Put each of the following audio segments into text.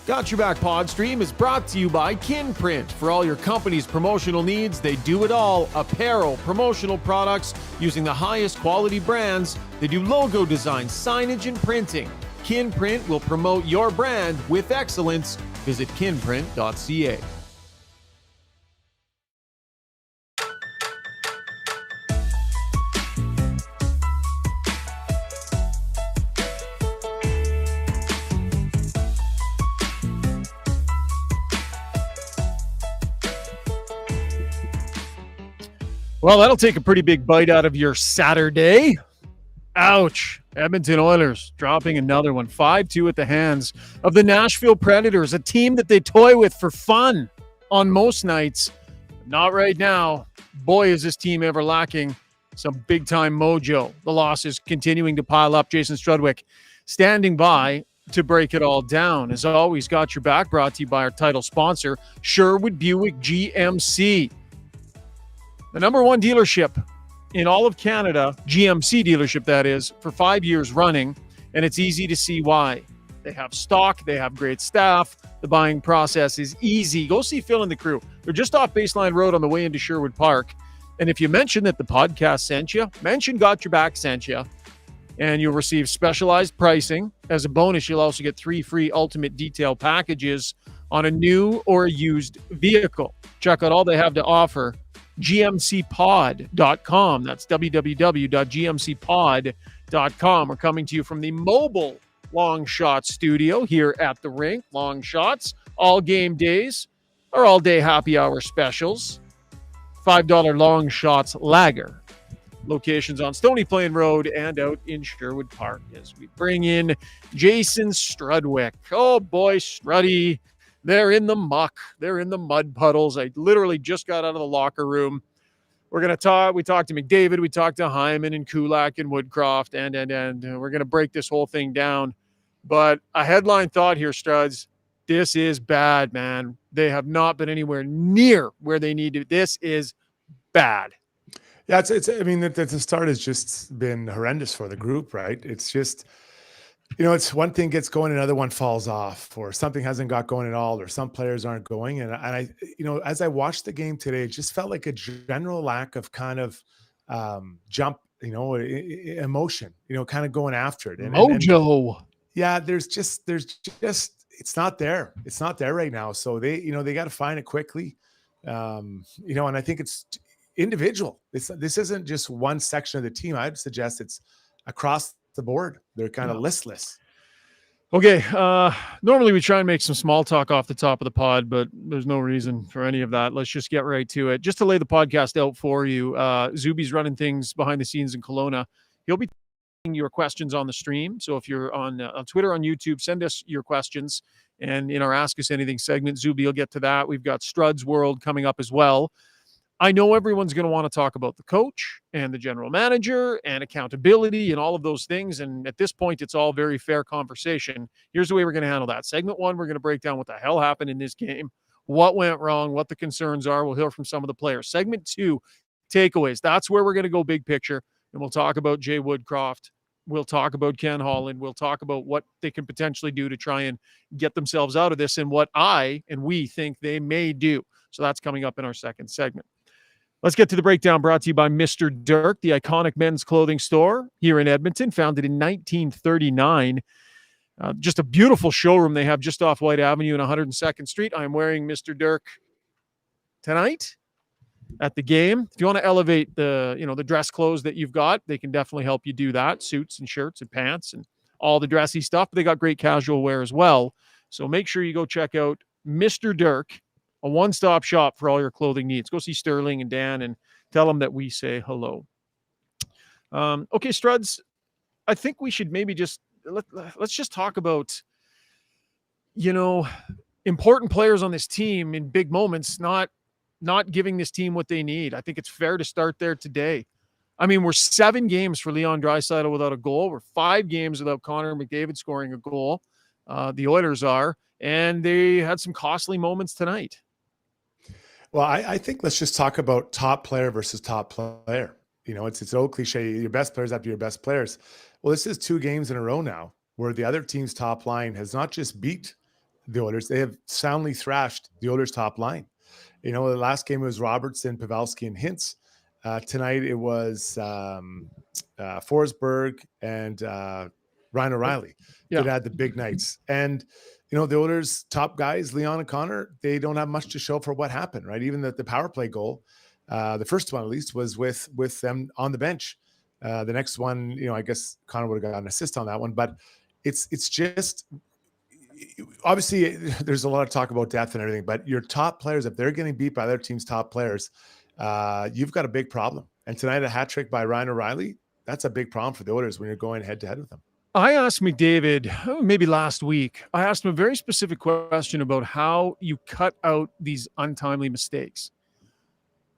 Got Your Back Podstream is brought to you by Kinprint. For all your company's promotional needs, they do it all. Apparel, promotional products using the highest quality brands. They do logo design, signage, and printing. Kinprint will promote your brand with excellence. Visit kinprint.ca. Well, that'll take a pretty big bite out of your Saturday. Ouch. Edmonton Oilers dropping another one. 5-2 at the hands of the Nashville Predators, a team that they toy with for fun on most nights. Not right now. Boy, is this team ever lacking some big-time mojo. The losses continuing to pile up. Jason Strudwick standing by to break it all down. As always, Got Your Back, brought to you by our title sponsor, Sherwood Buick GMC. The number one dealership in all of Canada, GMC dealership that is, for 5 years running, and it's easy to see why. They have stock, they have great staff, the buying process is easy. Go see Phil and the crew. They're just off Baseline Road on the way into Sherwood Park. And if you mention that the podcast sent you, mention Got Your Back sent you, and you'll receive specialized pricing. As a bonus, you'll also get 3 free ultimate detail packages on a new or used vehicle. Check out all they have to offer. GMCpod.com. That's www.gmcpod.com. We're coming to you from the mobile Long Shot studio here at the rink. Long Shots, all game days, or all day happy hour specials. $5 Long Shots Lager. Locations on Stony Plain Road and out in Sherwood Park as we bring in Jason Strudwick. Oh boy, Struddy. They're in the muck. They're in the mud puddles. I literally just got out of the locker room. We're going to talk. We talked to McDavid. We talked to Hyman and Kulak and Woodcroft. And we're going to break this whole thing down. But a headline thought here, Struds. This is bad, man. They have not been anywhere near where they need to. This is bad. Yeah, I mean, the start has just been horrendous for the group, right? It's just, it's one thing gets going, another one falls off, or something hasn't got going at all, or some players aren't going. And I, as I watched the game today, it just felt like a general lack of kind of jump, emotion, kind of going after it. Mojo. Yeah, there's just, it's not there. It's not there right now. So they got to find it quickly. And I think it's individual. This isn't just one section of the team. I'd suggest it's across the board. They're kind of listless. Okay. Normally we try and make some small talk off the top of the pod, but there's no reason for any of that. Let's just get right to it. Just to lay the podcast out for you, Zuby's running things behind the scenes in Kelowna. He'll be taking your questions on the stream. So if you're on Twitter, on YouTube, send us your questions. And in our Ask Us Anything segment, Zuby will get to that. We've got Strud's World coming up as well. I know everyone's going to want to talk about the coach and the general manager and accountability and all of those things. And at this point, it's all very fair conversation. Here's the way we're going to handle that. Segment 1, we're going to break down what the hell happened in this game, what went wrong, what the concerns are. We'll hear from some of the players. Segment 2, takeaways. That's where we're going to go big picture. And we'll talk about Jay Woodcroft. We'll talk about Ken Holland. We'll talk about what they can potentially do to try and get themselves out of this and what we think they may do. So that's coming up in our second segment. Let's get to the breakdown, brought to you by Mr. Dirk, the iconic men's clothing store here in Edmonton, founded in 1939. Just a beautiful showroom they have just off White Avenue and 102nd Street. I'm wearing Mr. Dirk tonight at the game. If you want to elevate the dress clothes that you've got, they can definitely help you do that. Suits and shirts and pants and all the dressy stuff. But they got great casual wear as well. So make sure you go check out Mr. Dirk, a one-stop shop for all your clothing needs. Go see Sterling and Dan and tell them that we say hello. Okay, Struds, I think we should maybe just let's just talk about, important players on this team in big moments, not giving this team what they need. I think it's fair to start there today. I mean, we're 7 games for Leon Draisaitl without a goal. We're 5 games without Connor McDavid scoring a goal. The Oilers are, and they had some costly moments tonight. Well, I think let's just talk about top player versus top player. It's an old cliche, your best players after your best players. Well, this is 2 games in a row now where the other team's top line has not just beat the Oilers. They have soundly thrashed the Oilers top line. The last game was Robertson, Pavelski, and Hintz. Tonight it was Forsberg and Ryan O'Reilly that had the big nights. And, the Oilers' top guys, Leon and Connor, they don't have much to show for what happened, right? Even the power play goal, the first one at least, was with them on the bench. The next one, I guess Connor would have got an assist on that one. But it's just, obviously, there's a lot of talk about depth and everything, but your top players, if they're getting beat by their team's top players, you've got a big problem. And tonight, a hat trick by Ryan O'Reilly, that's a big problem for the Oilers when you're going head to head with them. I asked McDavid, maybe last week, I asked him a very specific question about how you cut out these untimely mistakes.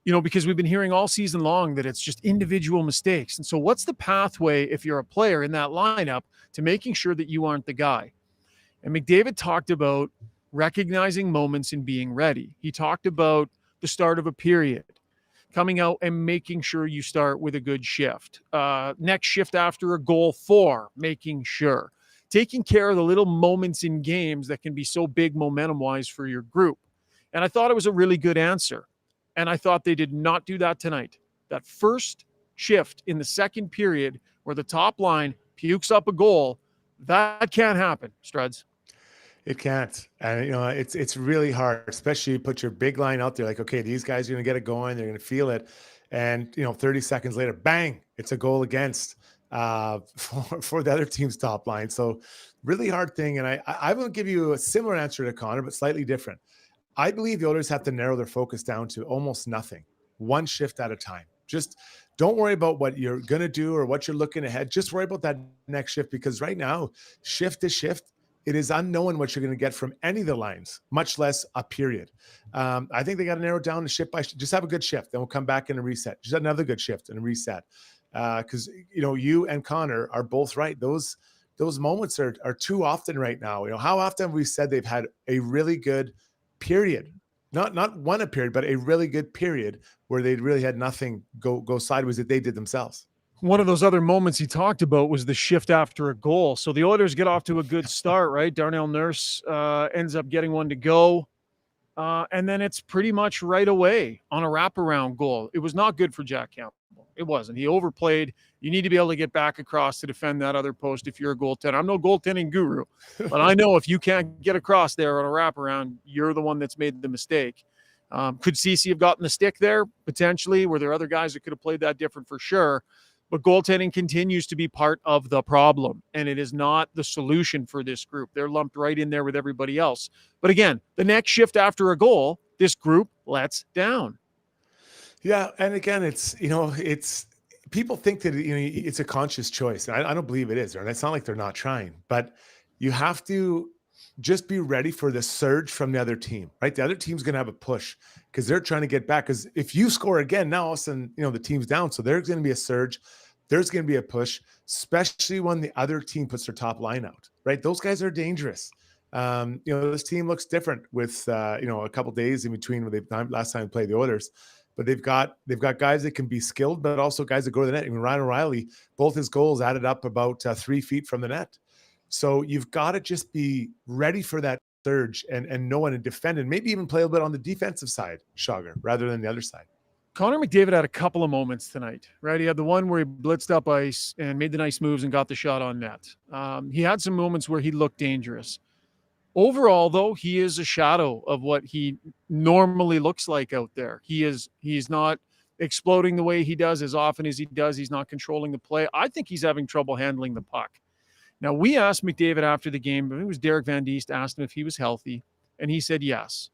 Because we've been hearing all season long that it's just individual mistakes. And so what's the pathway, if you're a player in that lineup, to making sure that you aren't the guy? And McDavid talked about recognizing moments and being ready. He talked about the start of a period, coming out and making sure you start with a good shift. Next shift after a goal 4, making sure. Taking care of the little moments in games that can be so big momentum-wise for your group. And I thought it was a really good answer. And I thought they did not do that tonight. That first shift in the second period where the top line pukes up a goal, that can't happen, Struds. It can't. And, it's really hard, especially you put your big line out there like, okay, these guys are going to get it going. They're going to feel it. And, 30 seconds later, bang, it's a goal against for the other team's top line. So really hard thing. And I will give you a similar answer to Connor, but slightly different. I believe the Oilers have to narrow their focus down to almost nothing, one shift at a time. Just don't worry about what you're going to do or what you're looking ahead. Just worry about that next shift, because right now, shift to shift, it is unknown what you're going to get from any of the lines, much less a period. I think they got to narrow down the shift by just have a good shift. Then we'll come back and reset. Just another good shift and reset. Because, you and Connor are both right. Those moments are too often right now. How often have we said they've had a really good period? Not one a period, but a really good period where they really had nothing go sideways that they did themselves. One of those other moments he talked about was the shift after a goal. So the Oilers get off to a good start, right? Darnell Nurse ends up getting one to go. And then it's pretty much right away on a wraparound goal. It was not good for Jack Campbell. It wasn't. He overplayed. You need to be able to get back across to defend that other post if you're a goaltender. I'm no goaltending guru, but I know if you can't get across there on a wraparound, you're the one that's made the mistake. Could Ceci have gotten the stick there? Potentially. Were there other guys that could have played that different? For sure. But goaltending continues to be part of the problem, and it is not the solution for this group. They're lumped right in there with everybody else. But again, the next shift after a goal, this group lets down. Yeah, and again, it's people think that it's a conscious choice. I don't believe it is, or it's not like they're not trying. But you have to just be ready for the surge from the other team, right? The other team's going to have a push because they're trying to get back. Because if you score again, now all of a sudden, the team's down. So there's going to be a surge. There's going to be a push, especially when the other team puts their top line out, right? Those guys are dangerous. This team looks different with, a couple days in between when last time they played the Oilers. But they've got guys that can be skilled, but also guys that go to the net. Ryan O'Reilly, both his goals added up about 3 feet from the net. So you've got to just be ready for that surge and know when to defend and maybe even play a little bit on the defensive side, Rishaug, rather than the other side. Connor McDavid had a couple of moments tonight, right? He had the one where he blitzed up ice and made the nice moves and got the shot on net. He had some moments where he looked dangerous. Overall, though, he is a shadow of what he normally looks like out there. He's not exploding the way he does as often as he does. He's not controlling the play. I think he's having trouble handling the puck. Now, we asked McDavid after the game, I think it was Derek Van Diest, asked him if he was healthy, and he said yes.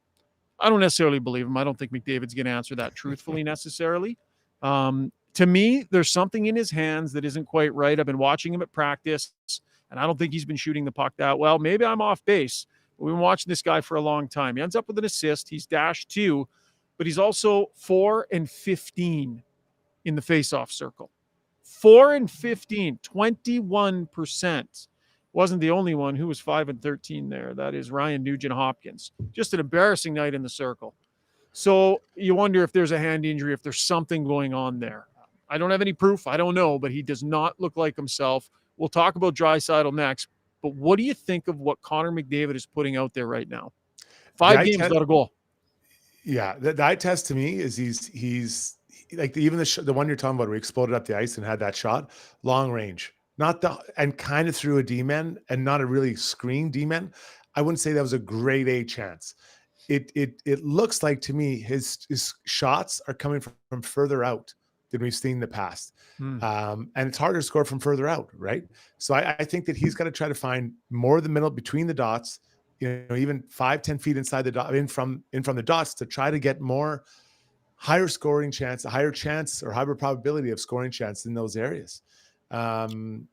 I don't necessarily believe him. I don't think McDavid's going to answer that truthfully necessarily. To me, there's something in his hands that isn't quite right. I've been watching him at practice, and I don't think he's been shooting the puck that well. Maybe I'm off base, but we've been watching this guy for a long time. He ends up with an assist. He's dashed 2, but he's also 4 and 15 in the faceoff circle. 4 and 15, 21%. Wasn't the only one who was 5 and 13 there. That is Ryan Nugent-Hopkins. Just an embarrassing night in the circle. So you wonder if there's a hand injury, if there's something going on there. I don't have any proof. I don't know, but he does not look like himself. We'll talk about Draisaitl next, But what do you think of what Connor McDavid is putting out there right now? The 5 eye games test, without a goal. yeah, the eye test to me is he's like even the one you're talking about where he exploded up the ice and had that shot, long range, not the and kind of through a D-man and not a really screen D-man. I wouldn't say that was a grade A chance. It looks like to me his shots are coming from further out than we've seen in the past. And it's harder to score from further out, right? So I think that he's got to try to find more of the middle between the dots, even 5-10 feet inside the dot, in from the dots, to try to get more higher scoring chance, a higher chance or higher probability of scoring chance in those areas. And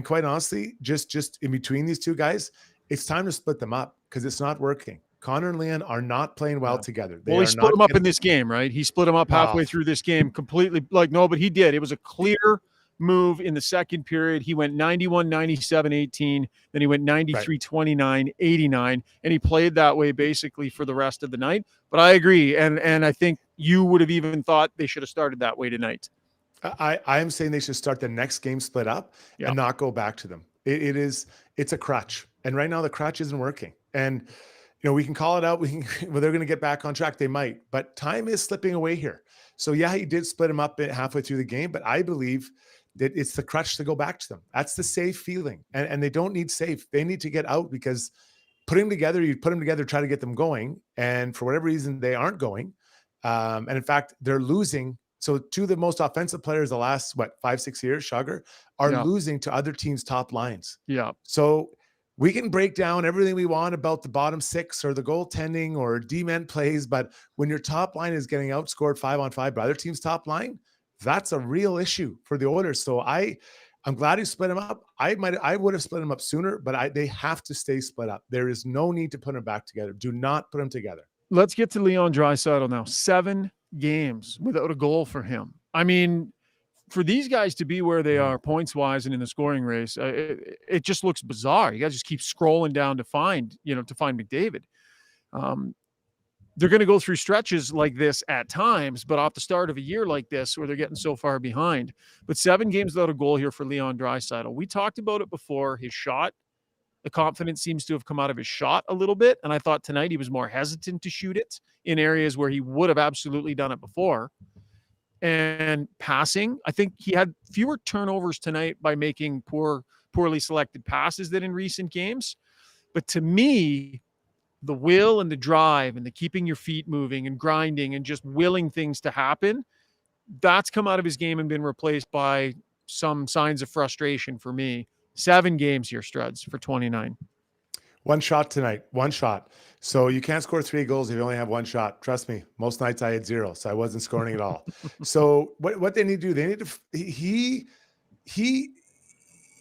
quite honestly, just in between these two guys, it's time to split them up because it's not working. Connor and Leon are not playing well together. Well, he split them up in this game, right? He split them up halfway through this game completely. No, but he did. It was a clear move in the second period. He went 91, 97, 18. Then he went 93, 29, 89. And he played that way basically for the rest of the night. But I agree. And I think you would have even thought they should have started that way tonight. I am saying they should start the next game split up and not go back to them. It's a crutch. And right now the crutch isn't working. And we can call it out. They're going to get back on track. They might, but time is slipping away here. So yeah, he did split them up halfway through the game, but I believe that it's the crutch to go back to them. That's the safe feeling. And they don't need safe. They need to get out because you put them together, try to get them going. And for whatever reason, they aren't going. And in fact, they're losing. So two of the most offensive players the last, 5-6 years, Schauger, are losing to other teams' top lines. Yeah. So we can break down everything we want about the bottom six or the goaltending or D-men plays, but when your top line is getting outscored 5-on-5 by other teams' top line, that's a real issue for the Oilers. So I'm glad he split them up. I would have split them up sooner, but they have to stay split up. There is no need to put them back together. Do not put them together. Let's get to Leon Draisaitl now. 7 games without a goal for him. I mean, for these guys to be where they are points-wise and in the scoring race, it just looks bizarre. You guys just keep scrolling down to find McDavid. They're going to go through stretches like this at times, but off the start of a year like this where they're getting so far behind. But 7 games without a goal here for Leon Draisaitl. We talked about it before. His shot, the confidence seems to have come out of his shot a little bit, and I thought tonight he was more hesitant to shoot it in areas where he would have absolutely done it before. And passing, I think he had fewer turnovers tonight by making poorly selected passes than in recent games. But to me, the will and the drive and the keeping your feet moving and grinding and just willing things to happen, that's come out of his game and been replaced by some signs of frustration for me. 7 games here, Struds, for 29. 1 shot tonight, 1 shot. So you can't score 3 goals if you only have 1 shot. Trust me, most nights I had 0, so I wasn't scoring at all. So what they need to do, they need to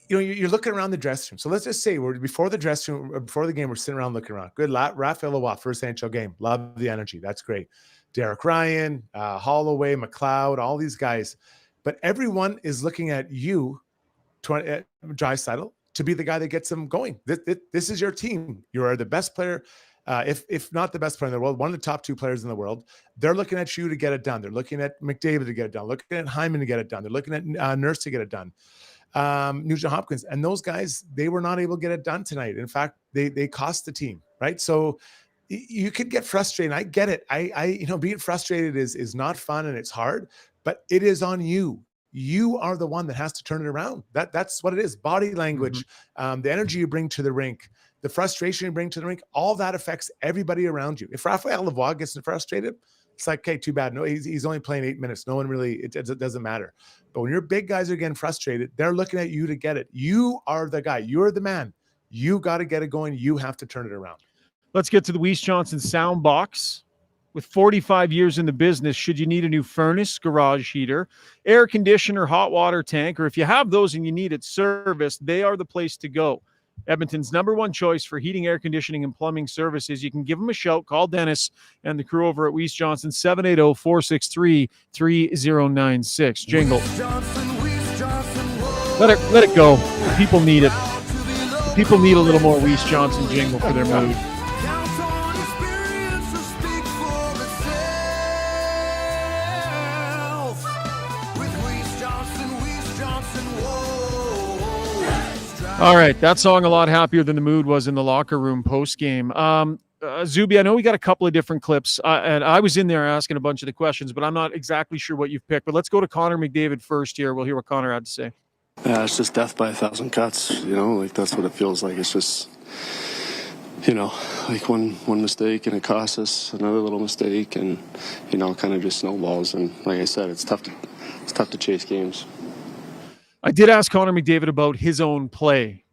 you're looking around the dressing room. So let's just say before the dressing room, before the game, we're sitting around looking around. Good, Raphael Lavoie, first NHL game. Love the energy. That's great. Derek Ryan, Holloway, McLeod, all these guys. But everyone is looking at you, Draisaitl, to be the guy that gets them going. This is your team. You are the best player, if not the best player in the world, one of the top 2 players in the world. They're looking at you to get it done. They're looking at McDavid to get it done. Looking at Hyman to get it done. They're looking at Nurse to get it done. Nugent Hopkins. And those guys, they were not able to get it done tonight. In fact, they cost the team, right? So you could get frustrated. I get it. Being frustrated is not fun and it's hard, but it is on you. You are the one that has to turn it around. That's what it is. Body language, the energy you bring to the rink, the frustration you bring to the rink, all that affects everybody around you. If Raphael Lavoie gets frustrated, it's like, okay, too bad. No, he's only playing 8 minutes. No one really, it doesn't matter. But when your big guys are getting frustrated, they're looking at you to get it. You are the guy. You're the man. You got to get it going. You have to turn it around. Let's get to the Weiss Johnson sound box. With 45 years in the business, should you need a new furnace, garage heater, air conditioner, hot water tank, or if you have those and you need it serviced, they are the place to go. Edmonton's #1 choice for heating, air conditioning, and plumbing services. You can give them a shout. Call Dennis and the crew over at Weiss Johnson, 780-463-3096. Jingle. Let it go. People need it. People need a little more Weiss Johnson jingle for their mood. All right, that song a lot happier than the mood was in the locker room post game. Zuby, I know we got a couple of different clips, and I was in there asking a bunch of the questions, but I'm not exactly sure what you've picked. But let's go to Connor McDavid first here. We'll hear what Connor had to say. Yeah, it's just death by 1,000 cuts. Like that's what it feels like. It's just, like one mistake and it costs us another little mistake, and kind of just snowballs. And like I said, it's tough to chase games. I did ask Connor McDavid about his own play.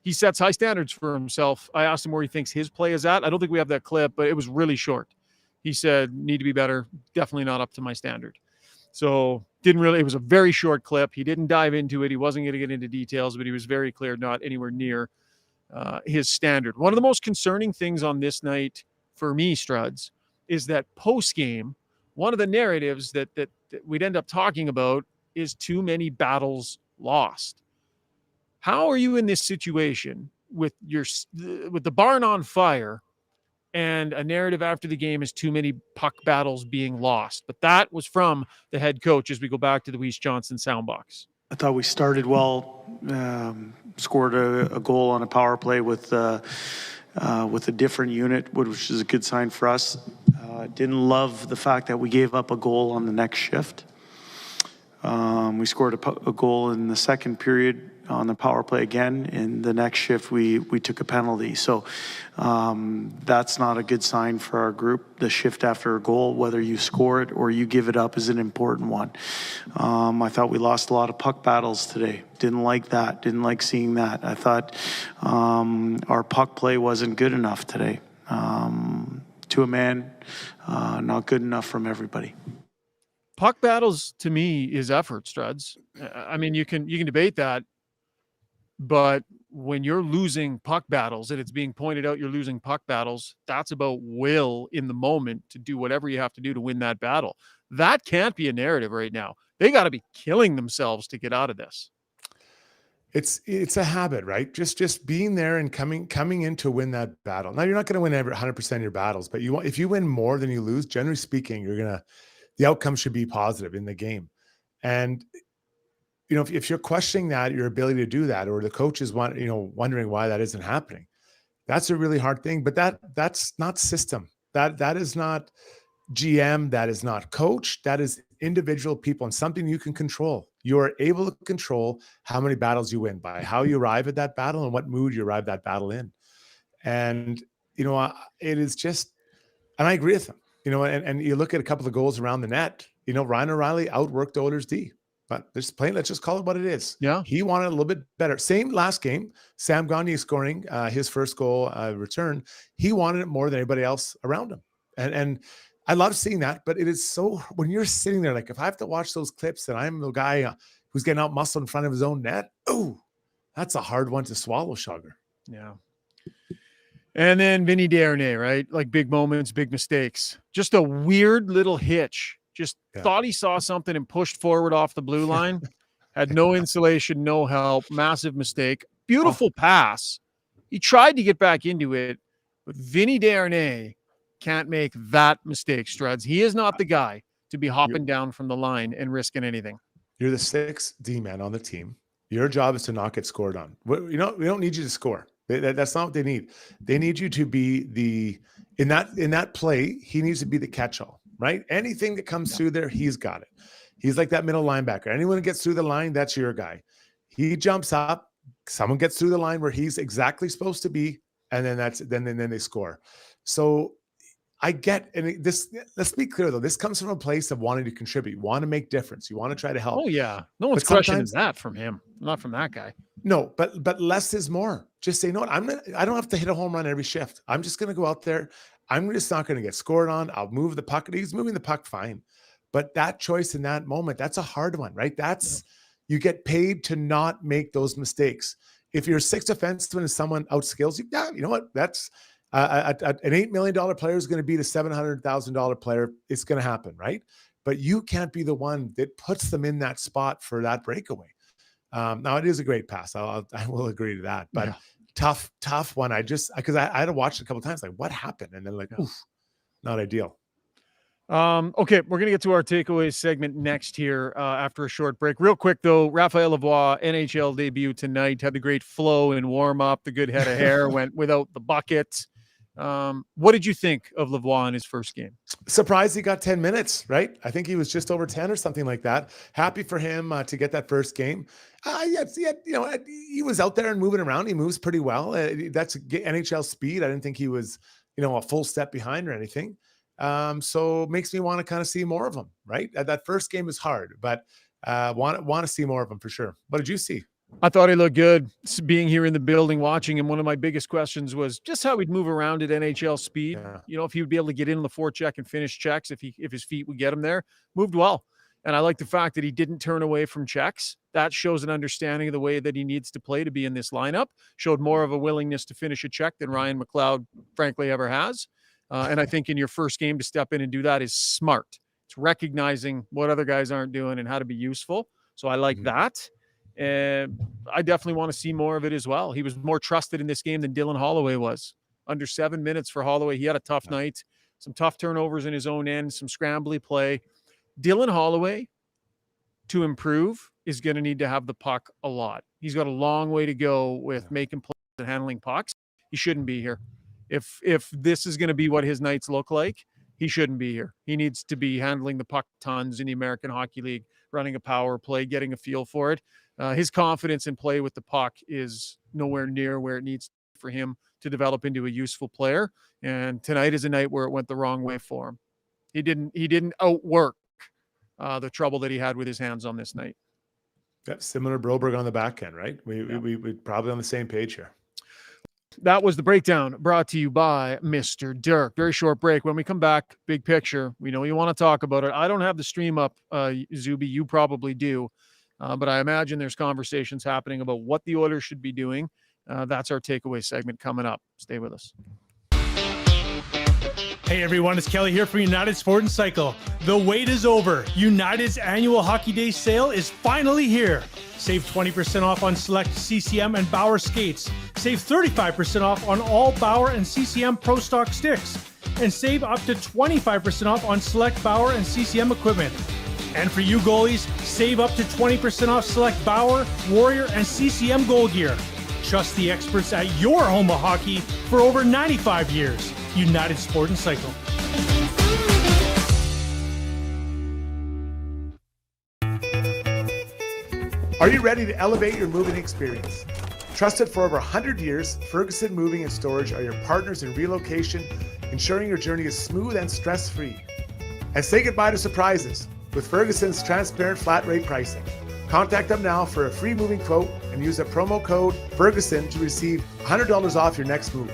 He sets high standards for himself. I asked him where he thinks his play is at. I don't think we have that clip, but it was really short. He said, need to be better. Definitely not up to my standard. So it was a very short clip. He didn't dive into it. He wasn't going to get into details, but he was very clear, not anywhere near his standard. One of the most concerning things on this night for me, Struds, is that post-game, one of the narratives that we'd end up talking about is too many battles lost. How are you in this situation with the barn on fire and a narrative after the game is too many puck battles being lost? But that was from the head coach as we go back to the Weiss Johnson soundbox. I thought we started well, scored a goal on a power play with a different unit, which is a good sign for us. Didn't love the fact that we gave up a goal on the next shift. We scored a goal in the second period on the power play again. In the next shift, we took a penalty. So that's not a good sign for our group. The shift after a goal, whether you score it or you give it up, is an important one. I thought we lost a lot of puck battles today. Didn't like that. Didn't like seeing that. I thought our puck play wasn't good enough today. To a man, not good enough from everybody. Puck battles to me is effort, Struds. I mean, you can debate that, but when you're losing puck battles and it's being pointed out you're losing puck battles, that's about will in the moment to do whatever you have to do to win that battle. That can't be a narrative right now. They got to be killing themselves to get out of this. It's a habit, right? Just being there and coming in to win that battle. Now you're not going to win 100% of your battles, but if you win more than you lose, generally speaking, the outcome should be positive in the game. And, if you're questioning your ability to do that, or the coach is wondering why that isn't happening, that's a really hard thing. But that's not system. That is not GM. That is not coach. That is individual people, and something you can control. You are able to control how many battles you win by how you arrive at that battle and what mood you arrive that battle in. And, it is just, and I agree with them. And you look at a couple of goals around the net, Ryan O'Reilly outworked Oilers D, but let's just call it what it is. Yeah. He wanted a little bit better. Same last game, Sam Gagner scoring his first goal return. He wanted it more than anybody else around him. And I love seeing that, but it is so, when you're sitting there, like if I have to watch those clips and I'm the guy who's getting out muscle in front of his own net, that's a hard one to swallow, Sugar. Yeah. And then Vinny Darnay, right? Like big moments, big mistakes. Just a weird little hitch. Just thought he saw something and pushed forward off the blue line. Had no insulation, no help. Massive mistake. Beautiful pass. He tried to get back into it, but Vinny Darnay can't make that mistake, Struds. He is not the guy to be hopping down from the line and risking anything. You're the 6th D-man on the team. Your job is to not get scored on. We don't need you to score. That's not what they need. They need you to be in that play, he needs to be the catch-all, right? Anything that comes through there, he's got it. He's like that middle linebacker. Anyone who gets through the line, that's your guy. He jumps up, someone gets through the line where he's exactly supposed to be, and then they score. So I get, and let's be clear though, this comes from a place of wanting to contribute. You want to make difference. You want to try to help. Oh yeah. No one's questioning that from him, not from that guy. No, but less is more. Just say, I don't have to hit a home run every shift. I'm just going to go out there. I'm just not going to get scored on. I'll move the puck. He's moving the puck fine. But that choice in that moment, that's a hard one, right? You get paid to not make those mistakes. If you're 6th defenseman and someone outskills you, you know what? That's an $8 million player is going to beat a $700,000 player. It's going to happen, right? But you can't be the one that puts them in that spot for that breakaway. Now it is a great pass. I will agree to that, but tough one. Because I had to watch it a couple of times, like what happened? And then oof, not ideal. Okay, we're going to get to our takeaways segment next here after a short break. Real quick, though, Raphael Lavoie, NHL debut tonight, had the great flow and warm-up, the good head of hair, went without the bucket. What did you think of Lavoie in his first game? Surprised he got 10 minutes, right? I think he was just over 10 or something like that. Happy for him to get that first game. He was out there and moving around. He moves pretty well. That's NHL speed. I didn't think he was, a full step behind or anything. So makes me want to kind of see more of him, right? That first game is hard, but want to see more of him for sure. What did you see? I thought he looked good. Being here in the building, watching him, one of my biggest questions was just how he'd move around at NHL speed. Yeah. If he would be able to get in the forecheck and finish checks, if his feet would get him there. Moved well. And I like the fact that he didn't turn away from checks. That shows an understanding of the way that he needs to play to be in this lineup. Showed more of a willingness to finish a check than Ryan McLeod, frankly, ever has. And I think in your first game to step in and do that is smart. It's recognizing what other guys aren't doing and how to be useful. So I like that. And I definitely want to see more of it as well. He was more trusted in this game than Dylan Holloway was. Under 7 minutes for Holloway. He had a tough night, some tough turnovers in his own end, some scrambly play. Dylan Holloway, to improve, is going to need to have the puck a lot. He's got a long way to go with making plays and handling pucks. He shouldn't be here. If this is going to be what his nights look like, he shouldn't be here. He needs to be handling the puck tons in the American Hockey League, running a power play, getting a feel for it. His confidence in play with the puck is nowhere near where it needs for him to develop into a useful player. And tonight is a night where it went the wrong way for him. He didn't outwork the trouble that he had with his hands on this night. Yeah, similar Broberg on the back end, right? We probably on the same page here. That was the breakdown brought to you by Mr. Dirk. Very short break. When we come back, big picture. We know you want to talk about it. I don't have the stream up, Zuby. You probably do. But I imagine there's conversations happening about what the Oilers should be doing. That's our takeaway segment coming up. Stay with us. Hey everyone, it's Kelly here for United Sport and Cycle. The wait is over. United's annual Hockey Day sale is finally here. Save 20% off on select CCM and Bauer skates. Save 35% off on all Bauer and CCM Pro Stock sticks. And save up to 25% off on select Bauer and CCM equipment. And for you goalies, save up to 20% off select Bauer, Warrior, and CCM goal gear. Trust the experts at your home of hockey for over 95 years. United Sport and Cycle. Are you ready to elevate your moving experience? Trusted for over 100 years, Ferguson Moving and Storage are your partners in relocation, ensuring your journey is smooth and stress-free. And say goodbye to surprises with Ferguson's transparent flat rate pricing. Contact them now for a free moving quote and use the promo code Ferguson to receive $100 off your next move.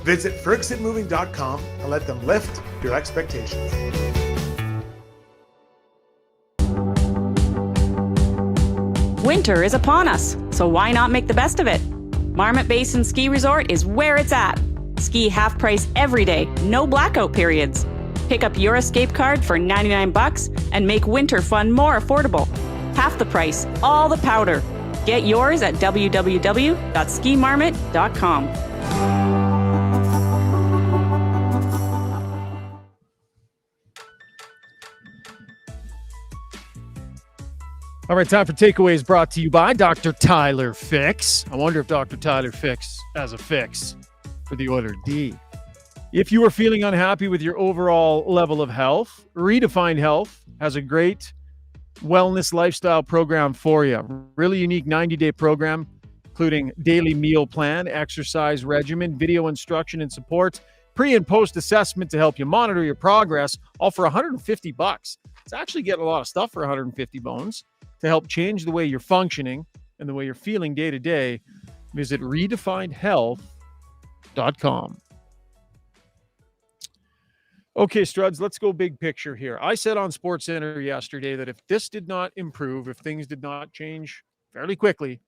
Visit FergusonMoving.com and let them lift your expectations. Winter is upon us, so why not make the best of it? Marmot Basin Ski Resort is where it's at. Ski half price every day, no blackout periods. Pick up your escape card for $99 and make winter fun more affordable. Half the price, all the powder. Get yours at www.skimarmot.com. All right, time for takeaways brought to you by Dr. Tyler Fix. I wonder if Dr. Tyler Fix has a fix for the Oiler D. If you are feeling unhappy with your overall level of health, Redefined Health has a great wellness lifestyle program for you. Really unique 90-day program, including daily meal plan, exercise regimen, video instruction and support, pre and post assessment to help you monitor your progress, all for $150. It's actually getting a lot of stuff for 150 bones to help change the way you're functioning and the way you're feeling day to day. Visit redefinedhealth.com. Okay, Struds, let's go big picture here. I said on SportsCenter yesterday that if this did not improve, if things did not change fairly quickly,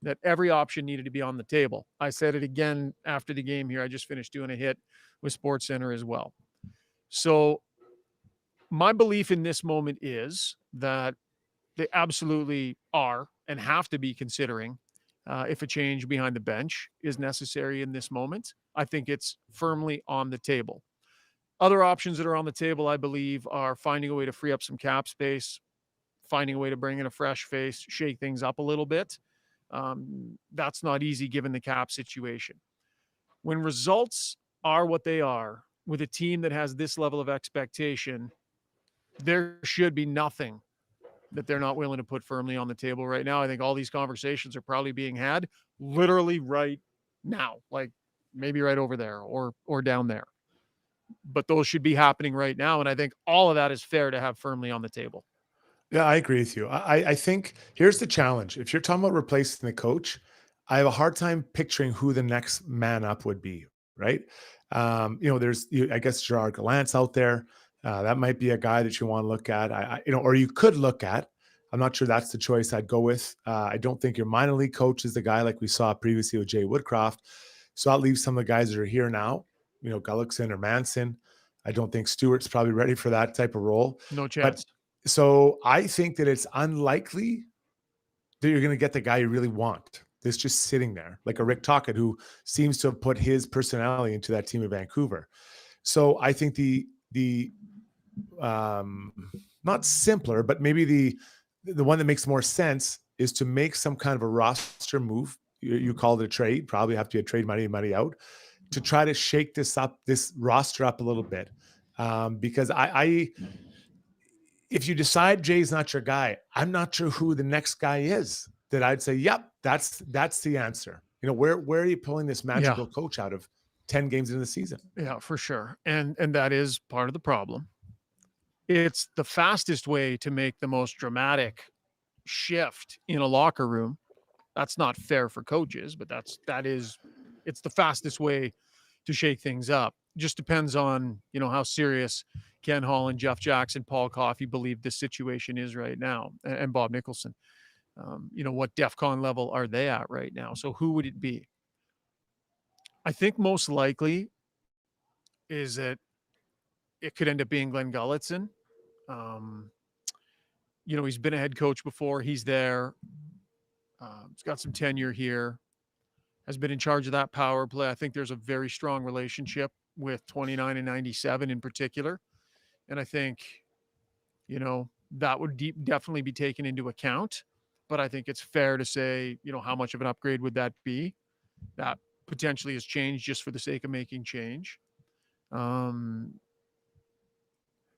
that every option needed to be on the table. I said it again after the game here. I just finished doing a hit with SportsCenter as well. So my belief in this moment is that they absolutely are and have to be considering if a change behind the bench is necessary in this moment. I think it's firmly on the table. Other options that are on the table, I believe, are finding a way to free up some cap space, finding a way to bring in a fresh face, shake things up a little bit. That's not easy given the cap situation. When results are what they are with a team that has this level of expectation, there should be nothing that they're not willing to put firmly on the table right now. I think all these conversations are probably being had literally right now, like maybe right over there or down there. But those should be happening right now. And I think all of that is fair to have firmly on the table. Yeah, I agree with you. I think here's the challenge. If you're talking about replacing the coach, I have a hard time picturing who the next man up would be, right? There's, I guess, Gerard Gallant's out there. That might be a guy that you want to look at. Or you could look at. I'm not sure that's the choice I'd go with. I don't think your minor league coach is the guy like we saw previously with Jay Woodcroft. So I'll leave some of the guys that are here now, Gullickson or Manson. I don't think Stewart's probably ready for that type of role. No chance. So I think that it's unlikely that you're going to get the guy you really want. That's just sitting there, like a Rick Tocchet, who seems to have put his personality into that team in Vancouver. So I think the not simpler, but maybe the one that makes more sense is to make some kind of a roster move. You called it a trade, probably have to be a trade money out, to try to shake this roster up a little bit. Because if you decide Jay's not your guy, I'm not sure who the next guy is that I'd say, yep, that's the answer. Where are you pulling this magical coach out of 10 games into the season? Yeah, for sure. And that is part of the problem. It's the fastest way to make the most dramatic shift in a locker room. That's not fair for coaches, but it's the fastest way to shake things up. Just depends on, how serious Ken Holland, Jeff Jackson, Paul Coffey believe this situation is right now, and Bob Nicholson. What DEFCON level are they at right now? So who would it be? I think most likely is that it could end up being Glenn Gulletson. He's been a head coach before. He's there. He's got some tenure here. Has been in charge of that power play. I think there's a very strong relationship with 29 and 97 in particular. And I think, that would definitely be taken into account. But I think it's fair to say, how much of an upgrade would that be? That potentially has changed just for the sake of making change.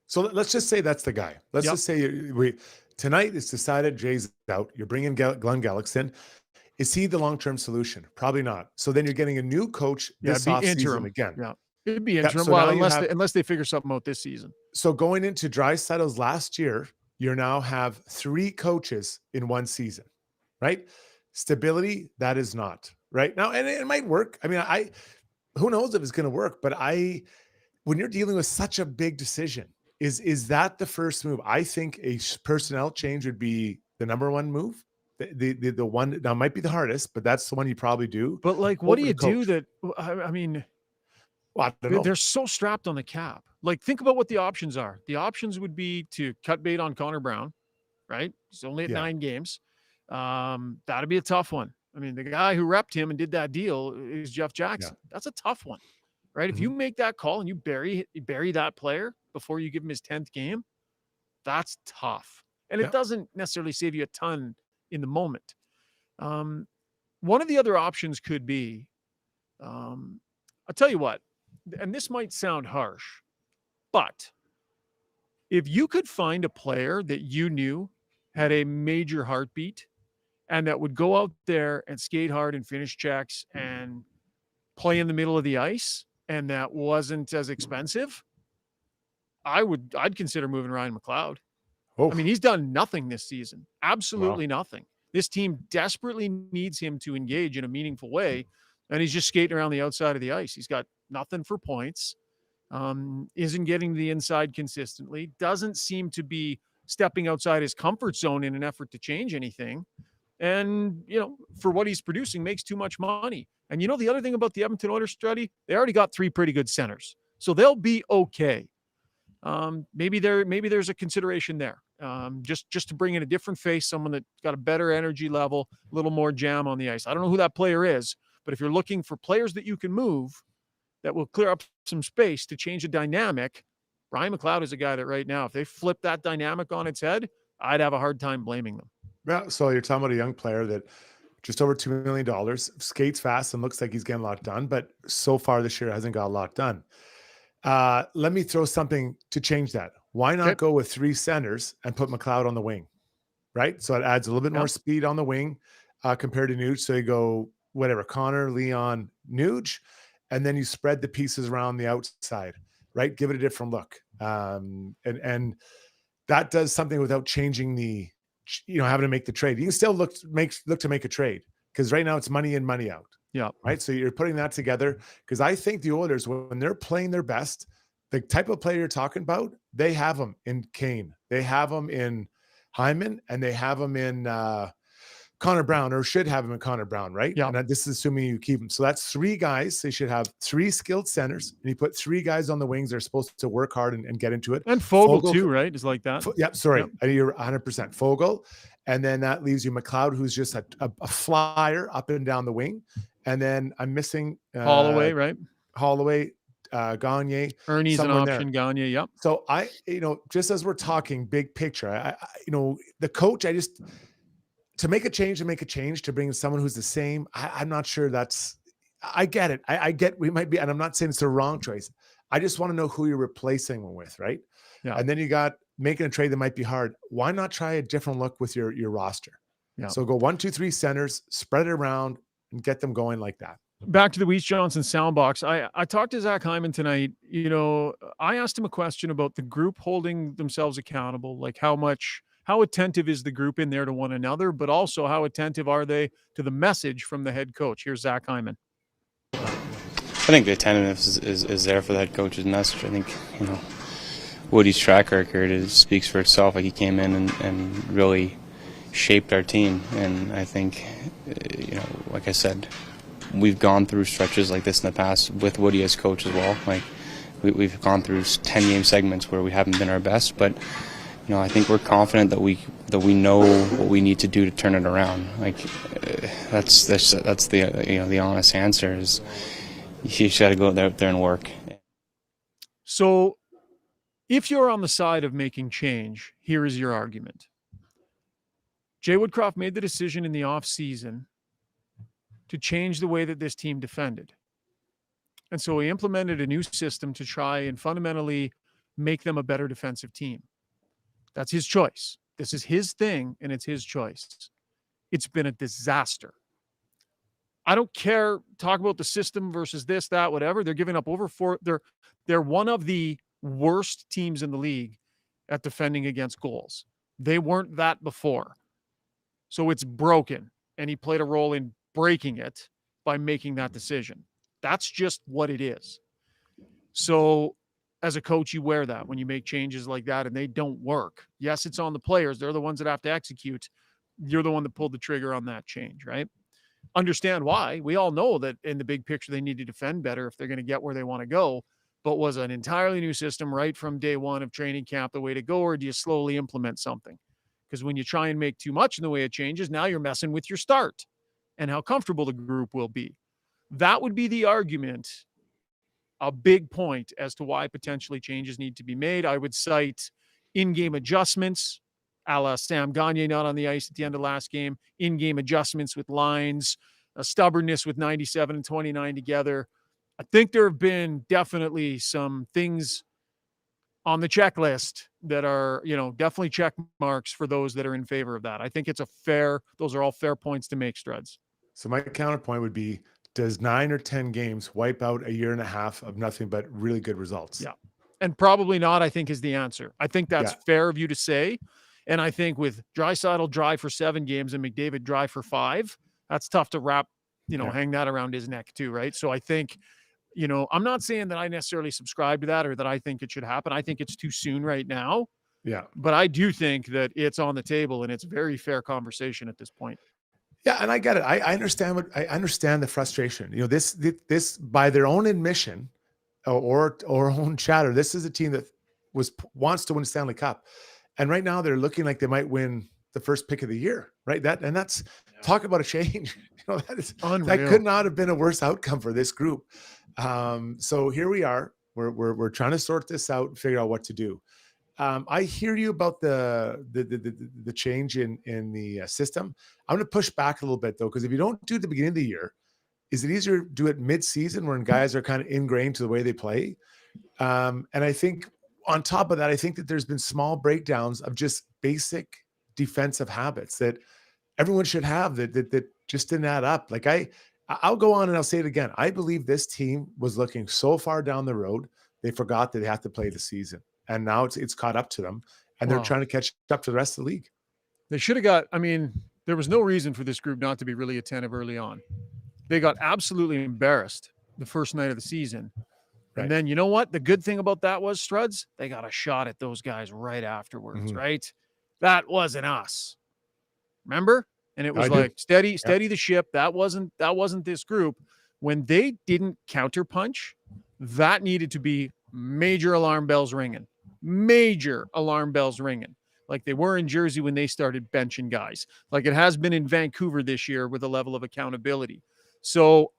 So let's just say that's the guy. Let's just say tonight it's decided Jay's out. You're bringing Glenn Gullickson. Is he the long-term solution? Probably not. So then you're getting a new coach this offseason again. Yeah, it'd be interim. So well, unless they figure something out this season. So going into Draisaitl's last year, you now have 3 coaches in one season, right? Stability, that is not right now, and it might work. I mean, who knows if it's going to work? But when you're dealing with such a big decision, is that the first move? I think a personnel change would be the number one move. The one now might be the hardest, but that's the one you probably do. But what do you do that? I mean, well, I don't know. They're so strapped on the cap. Think about what the options are. The options would be to cut bait on Connor Brown, right? He's only at 9 games. That'd be a tough one. I mean, the guy who repped him and did that deal is Jeff Jackson. Yeah. That's a tough one, right? Mm-hmm. If you make that call and you bury that player before you give him his 10th game, that's tough. And it doesn't necessarily save you a ton in the moment. One of the other options could be, I'll tell you what, and this might sound harsh, but if you could find a player that you knew had a major heartbeat and that would go out there and skate hard and finish checks and play in the middle of the ice, and that wasn't as expensive, I'd consider moving Ryan McLeod. Oh. I mean, he's done nothing this season. Absolutely nothing. This team desperately needs him to engage in a meaningful way, and he's just skating around the outside of the ice. He's got nothing for points, isn't getting to the inside consistently, doesn't seem to be stepping outside his comfort zone in an effort to change anything. And, for what he's producing, makes too much money. And the other thing about the Edmonton Oilers study, they already got 3 pretty good centers, so they'll be okay. Maybe there's a consideration there. Just to bring in a different face, someone that's got a better energy level, a little more jam on the ice. I don't know who that player is, but if you're looking for players that you can move, that will clear up some space to change the dynamic. Brian McLeod is a guy that right now, if they flip that dynamic on its head, I'd have a hard time blaming them. Yeah. So you're talking about a young player that just over $2 million, skates fast and looks like he's getting a lot done, but so far this year hasn't got a lot done. Let me throw something to change that. Why not go with 3 centers and put McLeod on the wing, right? So it adds a little bit more speed on the wing compared to Nuge. So you go whatever, Connor, Leon, Nuge, and then you spread the pieces around the outside, right? Give it a different look. And that does something without changing the, having to make the trade. You can still look to make a trade because right now it's money in, money out. Yeah. Right. So you're putting that together because I think the Oilers, when they're playing their best, the type of player you're talking about, they have them in Kane, they have them in Hyman, and they have them in Connor Brown, or should have him in Connor Brown, right? Yeah. And this is assuming you keep them. So that's 3 guys. They should have 3 skilled centers, and you put 3 guys on the wings. They're supposed to work hard and get into it. And Fogle too, right? Is like that. Yep. Sorry. Yep. You're 100% Fogle. And then that leaves you McLeod, who's just a flyer up and down the wing. And then I'm missing Holloway, right? Holloway, Gagne. Ernie's an option, Gagne, yep. So just as we're talking big picture, the coach, to make a change, to bring in someone who's the same, I'm not sure I get it. I get we might be, and I'm not saying it's the wrong choice. I just want to know who you're replacing them with, right? Yeah. And then you got making a trade that might be hard. Why not try a different look with your roster? Yeah. So go 1, 2, 3 centers, spread it around, and get them going like that. Back to the Weiss Johnson soundbox. I talked to Zach Hyman tonight. I asked him a question about the group holding themselves accountable, like how attentive is the group in there to one another, but also how attentive are they to the message from the head coach? Here's Zach Hyman. I think the attentiveness is there for the head coach's message. I think, Woody's track record speaks for itself. Like, he came in and really shaped our team. And I think, like I said, we've gone through stretches like this in the past with Woody as coach as well. Like, we've gone through 10-game segments where we haven't been our best, but I think we're confident that we know what we need to do to turn it around. Like, that's the honest answer is you just got to go out there and work. So, if you're on the side of making change, here is your argument. Jay Woodcroft made the decision in the offseason to change the way that this team defended. And so he implemented a new system to try and fundamentally make them a better defensive team. That's his choice. This is his thing, and it's his choice. It's been a disaster. I don't care. Talk about the system versus this, that, whatever. They're giving up over 4. They're one of the worst teams in the league at defending against goals. They weren't that before. So it's broken, and he played a role in breaking it by making that decision. That's just what it is. So as a coach, you wear that when you make changes like that and they don't work. Yes, it's on the players. They're the ones that have to execute. You're the one that pulled the trigger on that change, right? Understand why. We all know that in the big picture, they need to defend better if they're going to get where they want to go. But was an entirely new system right from day one of training camp the way to go, or do you slowly implement something? Because when you try and make too much in the way it changes, now you're messing with your start and how comfortable the group will be. That would be the argument, a big point as to why potentially changes need to be made. I would cite in-game adjustments, a la Sam Gagner not on the ice at the end of last game, in-game adjustments with lines, a stubbornness with 97 and 29 together. I think there have been definitely some things on the checklist that are, definitely check marks for those that are in favor of that. I think those are all fair points to make, Struds. So my counterpoint would be, does 9 or 10 games wipe out a year and a half of nothing but really good results? Yeah. And probably not, I think, is the answer. I think that's fair of you to say. And I think with Draisaitl dry for 7 games and McDavid dry for 5, that's tough to wrap, hang that around his neck too, right? So I think, I'm not saying that I necessarily subscribe to that or that I think it should happen. I think it's too soon right now. Yeah. But I do think that it's on the table and it's very fair conversation at this point. Yeah, and I get it. I understand the frustration. This by their own admission or own chatter, this is a team that wants to win Stanley Cup. And right now they're looking like they might win the first pick of the year, right? Talk about a change. That could not have been a worse outcome for this group. So here we are. We're trying to sort this out and figure out what to do. I hear you about the change in the system. I'm going to push back a little bit though, because if you don't do it at the beginning of the year, is it easier to do it mid-season when guys are kind of ingrained to the way they play? And I think on top of that, I think that there's been small breakdowns of just basic defensive habits that everyone should have that just didn't add up. Like I'll go on and I'll say it again. I believe this team was looking so far down the road, they forgot that they have to play the season. And now it's caught up to them, and they're trying to catch up to the rest of the league. They should have got, I mean, there was no reason for this group not to be really attentive early on. They got absolutely embarrassed the first night of the season. Right. And then, you know what? The good thing about that was, Struds, they got a shot at those guys right afterwards, right? That wasn't us. Remember? And it was steady the ship. That wasn't this group. When they didn't counterpunch, that needed to be major alarm bells ringing. Major alarm bells ringing. Like they were in Jersey when they started benching guys. Like it has been in Vancouver this year with a level of accountability. So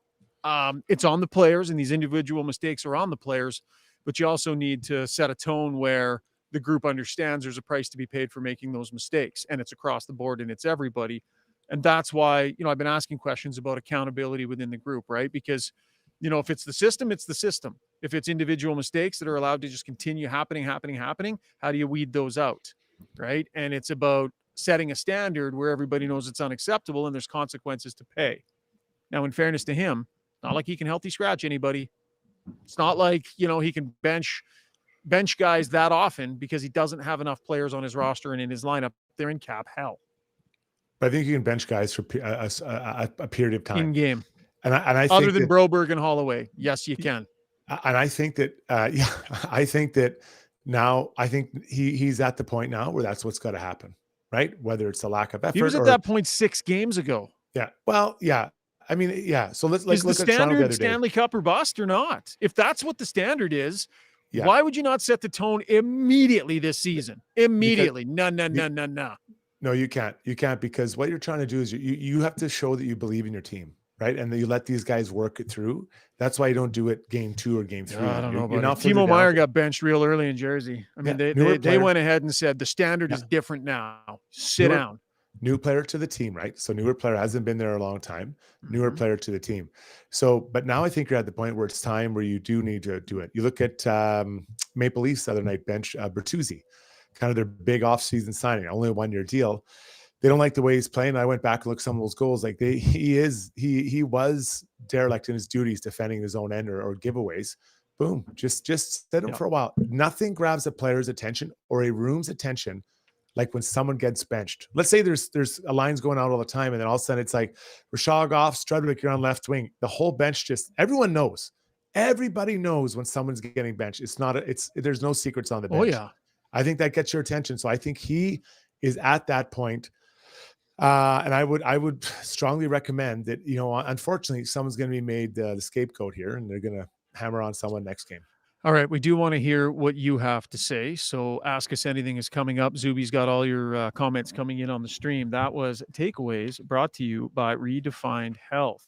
it's on the players, and these individual mistakes are on the players, but you also need to set a tone where the group understands there's a price to be paid for making those mistakes, and it's across the board and it's everybody. And that's why, I've been asking questions about accountability within the group, right? Because, if it's the system, it's the system. If it's individual mistakes that are allowed to just continue happening, how do you weed those out, right? And it's about setting a standard where everybody knows it's unacceptable and there's consequences to pay. Now, in fairness to him, not like he can healthy scratch anybody. It's not like, he can bench guys that often because he doesn't have enough players on his roster and in his lineup. They're in cap hell. But I think you can bench guys for a period of time. In game. And I think other than Broberg and Holloway, yes, you can. And I think that, I think that now, I think he's at the point now where that's what's got to happen, right? Whether it's a lack of effort. He was at that point 6 games ago. Yeah. Well, yeah. I mean, yeah. So let's is look the at standard Stanley Cup or bust or not? If that's what the standard is, why would you not set the tone immediately this season? Immediately. No. No, you can't. You can't, because what you're trying to do is you have to show that you believe in your team, right? And that you let these guys work it through. That's why you don't do it game 2 or game 3. I don't know about it. Timo Meier got benched real early in Jersey. I mean, they went ahead and said the standard is different now. Sit down. New player to the team, right? So newer player, hasn't been there a long time. Newer player to the team. So, but now I think you're at the point where it's time where you do need to do it. You look at Maple Leafs the other night bench Bertuzzi, kind of their big offseason signing, only a 1-year deal. They don't like the way he's playing. I went back and looked at some of those goals. Like he was derelict in his duties defending his own end or giveaways. Boom, just set him for a while. Nothing grabs a player's attention or a room's attention like when someone gets benched. Let's say there's a lines going out all the time, and then all of a sudden it's like Rishaug off, Strudwick, you're on left wing. The whole bench everyone knows. Everybody knows when someone's getting benched. There's no secrets on the bench. Oh yeah. I think that gets your attention. So I think he is at that point. And I would strongly recommend that, unfortunately, someone's going to be made the scapegoat here, and they're going to hammer on someone next game. All right. We do want to hear what you have to say. So Ask Us Anything is coming up. Zuby's got all your comments coming in on the stream. That was Takeaways, brought to you by Redefined Health.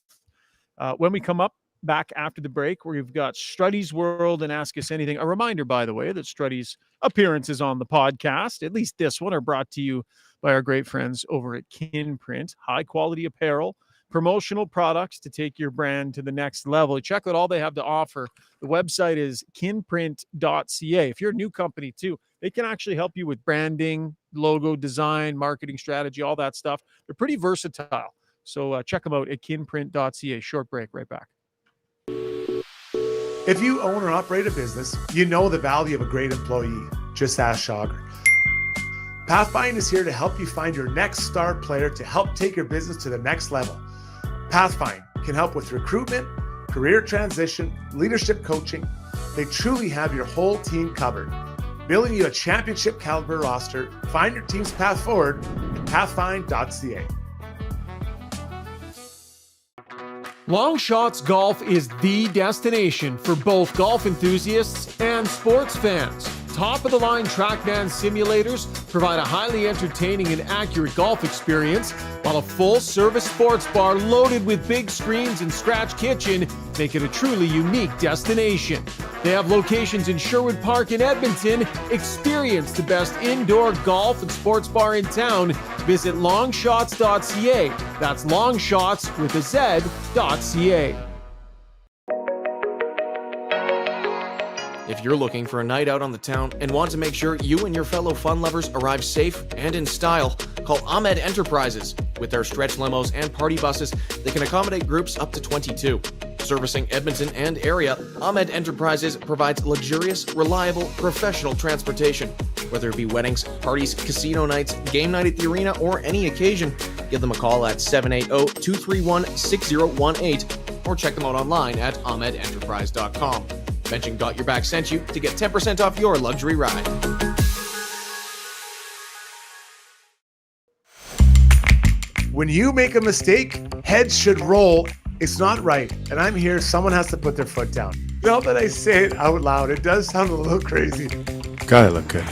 When we come up back after the break, where we've got Struddy's World and Ask Us Anything. A reminder, by the way, that Struddy's appearances on the podcast, at least this one, are brought to you by our great friends over at Kinprint. High quality apparel, promotional products to take your brand to the next level. Check out all they have to offer. The website is kinprint.ca. If you're a new company too, they can actually help you with branding, logo design, marketing strategy, all that stuff. They're pretty versatile. So check them out at kinprint.ca. Short break, right back. If you own or operate a business, you know the value of a great employee. Just ask Schauger. Pathfind is here to help you find your next star player to help take your business to the next level. Pathfind can help with recruitment, career transition, leadership coaching. They truly have your whole team covered. Building you a championship caliber roster. Find your team's path forward at pathfind.ca. Long Shots Golf is the destination for both golf enthusiasts and sports fans. top-of-the-line TrackMan simulators provide a highly entertaining and accurate golf experience, while a full-service sports bar loaded with big screens and scratch kitchen make it a truly unique destination. They have locations in Sherwood Park and Edmonton. Experience the best indoor golf and sports bar in town. Visit longshots.ca. That's longshots with a Z.ca. If you're looking for a night out on the town and want to make sure you and your fellow fun lovers arrive safe and in style, call Ahmed Enterprises. With their stretch limos and party buses, they can accommodate groups up to 22. Servicing Edmonton and area, Ahmed Enterprises provides luxurious, reliable, professional transportation. Whether it be weddings, parties, casino nights, game night at the arena, or any occasion, give them a call at 780-231-6018 or check them out online at ahmedenterprise.com. Mention Got Your Back sent you to get 10% off your luxury ride. When you make a mistake, heads should roll. It's not right. And I'm here. Someone has to put their foot down. Now that I say it out loud, it does sound a little crazy. God, I look good.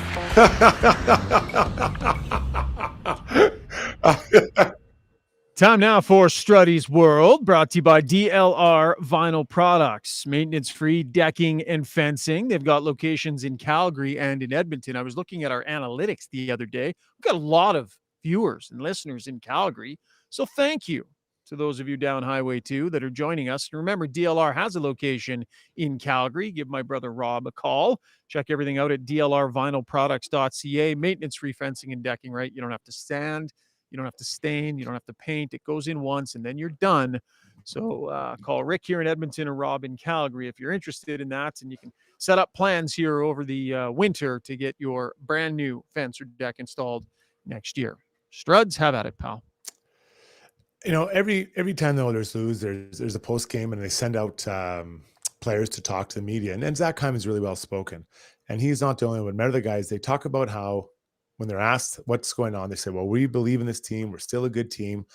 Time now for Struddy's World, brought to you by DLR Vinyl Products. Maintenance-free decking and fencing. They've got locations in Calgary and in Edmonton. I was looking at our analytics the other day. We've got a lot of viewers and listeners in Calgary. So thank you to those of you down Highway 2 that are joining us. And remember, DLR has a location in Calgary. Give my brother Rob a call. Check everything out at dlrvinylproducts.ca. Maintenance-free fencing and decking, right? You don't have to sand. You don't have to stain. You don't have to paint. It goes in once and then you're done. So call Rick here in Edmonton or Rob in Calgary if you're interested in that. And you can set up plans here over the winter to get your brand new fence or deck installed next year. Struds, have at it, pal. You know, every time the Oilers lose, there's a post game and they send out players to talk to the media. And Zach Hyman's really well spoken. And he's not the only one. Remember the guys, they talk about how when they're asked what's going on, they say, well, we believe in this team. We're still a good team.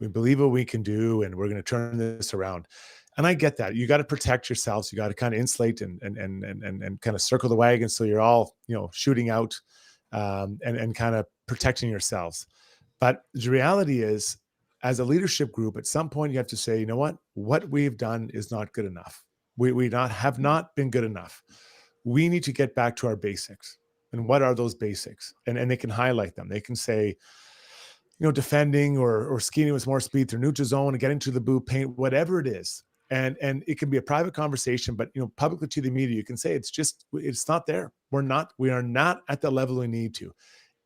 We believe what we can do, and we're going to turn this around. And I get that. You got to protect yourselves. You got to kind of insulate and kind of circle the wagon so you're all, shooting out and kind of protecting yourselves. But the reality is, as a leadership group, at some point you have to say, you know what we've done is not good enough. We have not been good enough. We need to get back to our basics. And what are those basics? And they can highlight them. They can say, defending or skating with more speed through neutral zone and getting to the boot paint, whatever it is. And it can be a private conversation, but publicly to the media, you can say it's not there. We are not at the level we need to.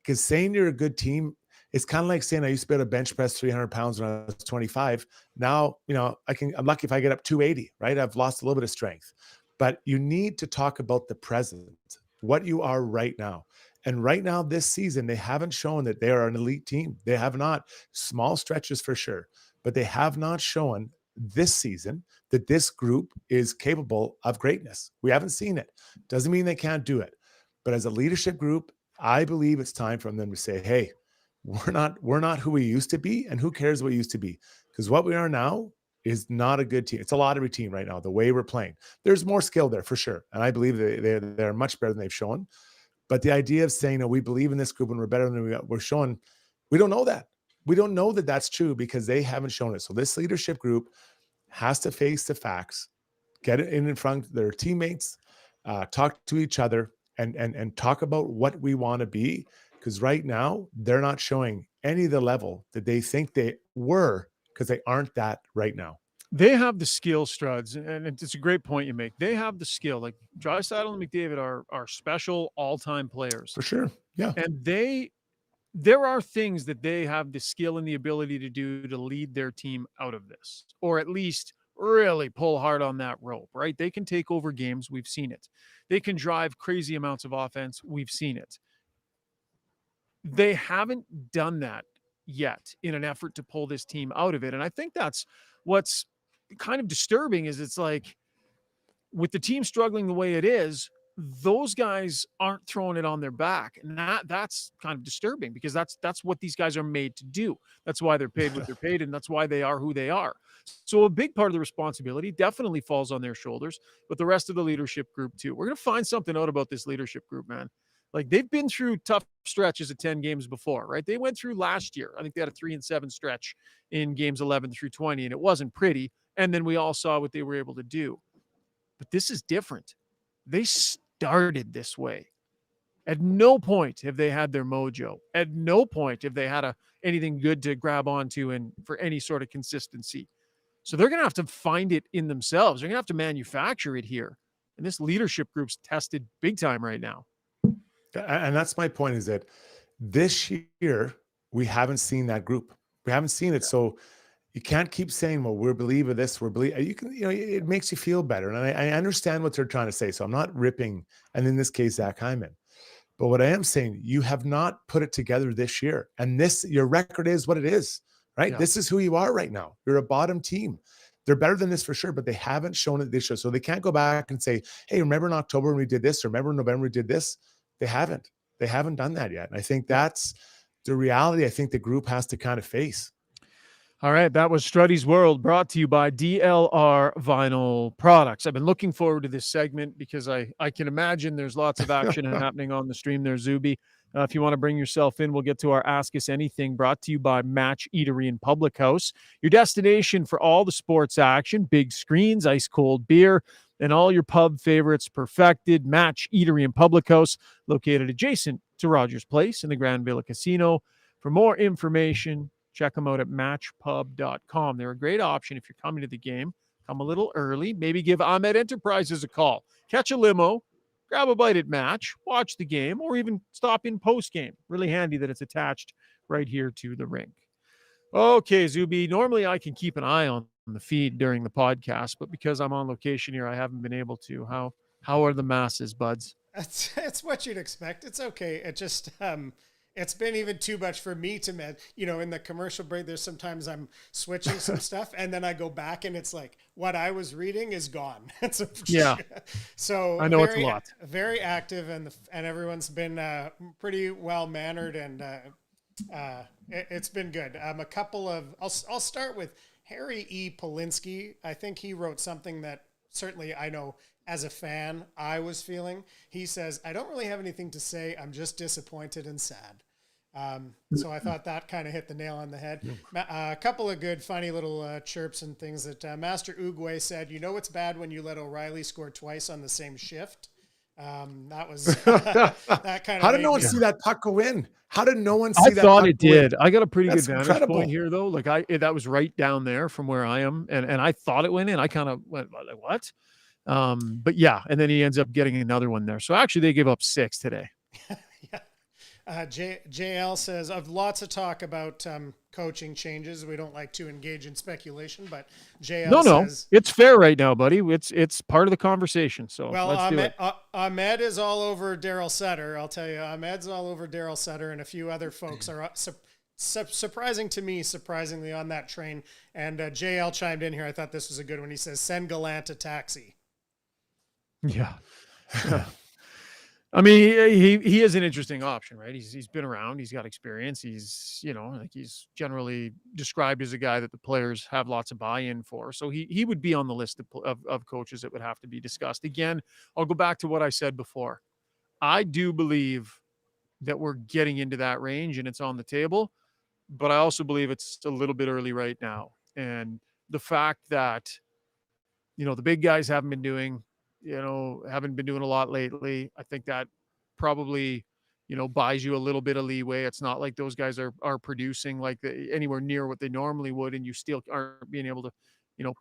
Because saying you're a good team, it's kind of like saying I used to be able to bench press 300 pounds when I was 25. Now, I'm lucky if I get up 280, right? I've lost a little bit of strength. But you need to talk about the present, what you are right now. And right now, this season, they haven't shown that they are an elite team. They have not. Small stretches for sure. But they have not shown this season that this group is capable of greatness. We haven't seen it. Doesn't mean they can't do it. But as a leadership group, I believe it's time for them to say, hey, we're not who we used to be, and who cares what we used to be? Because what we are now is not a good team. It's a lottery team right now, the way we're playing. There's more skill there for sure. And I believe they're much better than they've shown. But the idea of saying, we believe in this group and we're better than we're showing, we don't know that. We don't know that that's true because they haven't shown it. So this leadership group has to face the facts, get it in front of their teammates, talk to each other, and talk about what we want to be. Because right now, they're not showing any of the level that they think they were, because they aren't that right now. They have the skill, Struds, and it's a great point you make. They have the skill. Like Draisaitl and McDavid are special all-time players. For sure, yeah. And there are things that they have the skill and the ability to do to lead their team out of this, or at least really pull hard on that rope, right? They can take over games. We've seen it. They can drive crazy amounts of offense. We've seen it. They haven't done that yet in an effort to pull this team out of it. And I think that's what's kind of disturbing is it's like with the team struggling the way it is, those guys aren't throwing it on their back. And that's kind of disturbing, because that's what these guys are made to do. That's why they're paid what they're paid, and that's why they are who they are. So a big part of the responsibility definitely falls on their shoulders, but the rest of the leadership group too. We're going to find something out about this leadership group, man. Like, they've been through tough stretches of 10 games before, right? They went through last year. I think they had a 3-7 stretch in games 11 through 20, and it wasn't pretty. And then we all saw what they were able to do. But this is different. They started this way. At no point have they had their mojo. At no point have they had anything good to grab onto and for any sort of consistency. So they're going to have to find it in themselves. They're going to have to manufacture it here. And this leadership group's tested big time right now. And that's my point, is that this year we haven't seen that group. We haven't seen it. So you can't keep saying, well, we're believer this, we're believe. You can, it makes you feel better. And I understand what they're trying to say. So I'm not ripping, and in this case, Zach Hyman. But what I am saying, you have not put it together this year. And your record is what it is, right? Yeah. This is who you are right now. You're a bottom team. They're better than this for sure, but they haven't shown it this year. So they can't go back and say, hey, remember in October when we did this? Or remember in November we did this? They haven't done that yet. And I think that's the reality I think the group has to kind of face. All right. That was Struddy's World, brought to you by DLR Vinyl Products. I've been looking forward to this segment because I can imagine there's lots of action happening on the stream there, Zuby. If you want to bring yourself in, we'll get to our Ask Us Anything, brought to you by Match Eatery and Public House, your destination for all the sports action, big screens, ice cold beer, and all your pub favorites perfected. Match Eatery and Public House, located adjacent to Rogers Place in the Grand Villa Casino. For more information, check them out at matchpub.com. They're a great option if you're coming to the game. Come a little early. Maybe give Ahmed Enterprises a call. Catch a limo, grab a bite at Match, watch the game, or even stop in post-game. Really handy that it's attached right here to the rink. Okay, Zuby, normally I can keep an eye on the feed during the podcast, but because I'm on location here, I haven't been able to. How are the masses, buds? It's what you'd expect. It's okay. It just it's been even too much for me to in the commercial break, there's sometimes I'm switching some stuff and then I go back and it's like what I was reading is gone. Yeah. So I know it's a lot. Very active, and everyone's been pretty well mannered, and it's been good. A couple of I'll start with Harry E. Polinsky. I think he wrote something that certainly I know as a fan I was feeling. He says, I don't really have anything to say. I'm just disappointed and sad. So I thought that kind of hit the nail on the head. A couple of good, funny little chirps and things that Master Uguay said, it's bad when you let O'Reilly score twice on the same shift. That was that kind of. How did no one see that puck go in? How did no one see that? I thought it did. I got a pretty good vantage point here, though. Like that was right down there from where I am, and I thought it went in. I kind of went like, what? But yeah, and then he ends up getting another one there. So actually, they gave up 6 today. Yeah. JL says, I've lots of talk about coaching changes. We don't like to engage in speculation, but JL says... it's fair right now, buddy. It's part of the conversation. So let's do it. Ahmed is all over Daryl Sutter. I'll tell you, Ahmed's all over Daryl Sutter, and a few other folks are surprisingly on that train. And JL chimed in here. I thought this was a good one. He says, send Gallant a taxi. Yeah. I mean, he is an interesting option, right? He's been around, he's got experience. He's, he's generally described as a guy that the players have lots of buy-in for. So he would be on the list of coaches that would have to be discussed. Again, I'll go back to what I said before. I do believe that we're getting into that range and it's on the table, but I also believe it's a little bit early right now. And the fact that, the big guys haven't been doing a lot lately. I think that probably, buys you a little bit of leeway. It's not like those guys are producing like anywhere near what they normally would, and you still aren't being able to,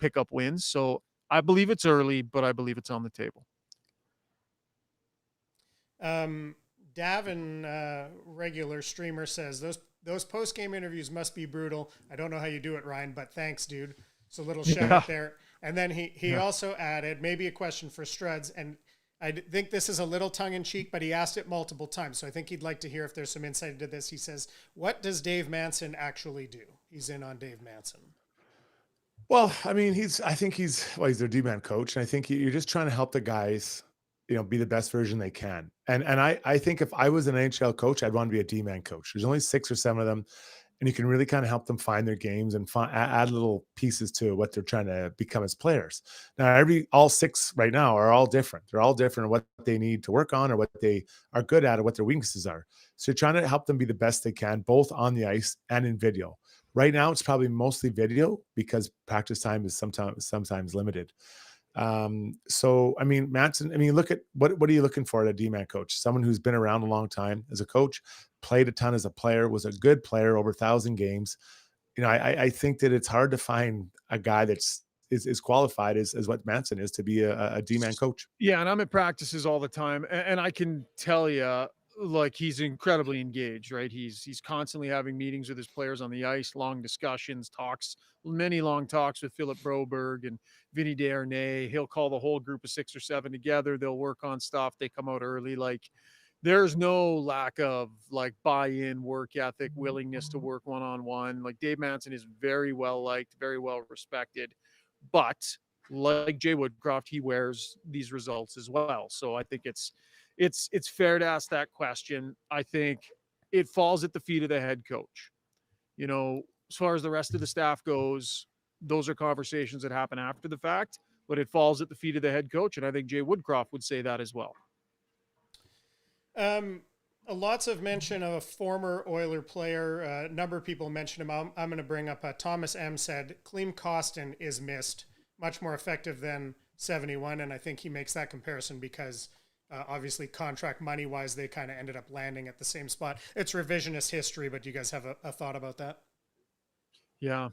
pick up wins. So I believe it's early, but I believe it's on the table. Davin, regular streamer, says those post-game interviews must be brutal. I don't know how you do it, Ryan, but thanks, dude. So little shout out there. And then he also added maybe a question for Struds, and I think this is a little tongue-in-cheek, but he asked it multiple times, so I think he'd like to hear if there's some insight into this. He says, what does Dave Manson actually do? He's in on Dave Manson. Well, I mean, he's their D-man coach, and I think you're just trying to help the guys be the best version they can. And I think if I was an NHL coach, I'd want to be a D-man coach. There's only 6 or 7 of them, and you can really kind of help them find their games and add little pieces to what they're trying to become as players. Now, all 6 right now are all different. They're all different in what they need to work on or what they are good at or what their weaknesses are. So you're trying to help them be the best they can, both on the ice and in video. Right now, it's probably mostly video because practice time is sometimes limited. So I mean, Manson, look at what are you looking for at a D-man coach? Someone who's been around a long time as a coach, played a ton as a player, was a good player, over 1,000 games. I think that it's hard to find a guy that's is qualified as what Manson is to be a D-man coach. Yeah, and I'm at practices all the time, and I can tell you, like, he's incredibly engaged, right? He's constantly having meetings with his players on the ice, long discussions, many long talks with Philip Broberg and Vinny Desharnais. He'll call the whole group of 6 or 7 together. They'll work on stuff. They come out early. Like, there's no lack of like buy-in, work ethic, willingness to work one-on-one. Like, Dave Manson is very well liked, very well respected, but like Jay Woodcroft, he wears these results as well. So I think it's fair to ask that question. I think it falls at the feet of the head coach. As far as the rest of the staff goes, those are conversations that happen after the fact, but it falls at the feet of the head coach. And I think Jay Woodcroft would say that as well. Lots of mention of a former Oiler player. A number of people mentioned him. I'm going to bring up Thomas M. said, Klim Kostin is missed, much more effective than 71. And I think he makes that comparison because obviously contract money-wise, they kind of ended up landing at the same spot. It's revisionist history, but do you guys have a thought about that? Yeah.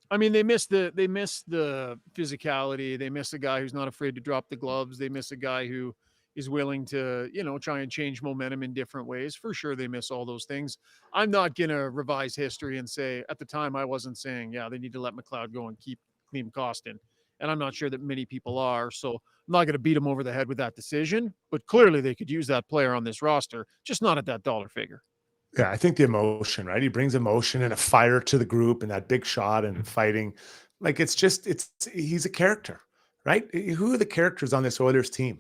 I mean, they miss the physicality. They miss a guy who's not afraid to drop the gloves. They miss a guy who is willing to, try and change momentum in different ways. For sure, they miss all those things. I'm not going to revise history and say, at the time, I wasn't saying, yeah, they need to let McLeod go and keep Klim Kostin. And I'm not sure that many people are. So I'm not going to beat them over the head with that decision. But clearly, they could use that player on this roster, just not at that dollar figure. Yeah, I think the emotion, right? He brings emotion and a fire to the group and that big shot and fighting. Like, he's a character, right? Who are the characters on this Oilers team?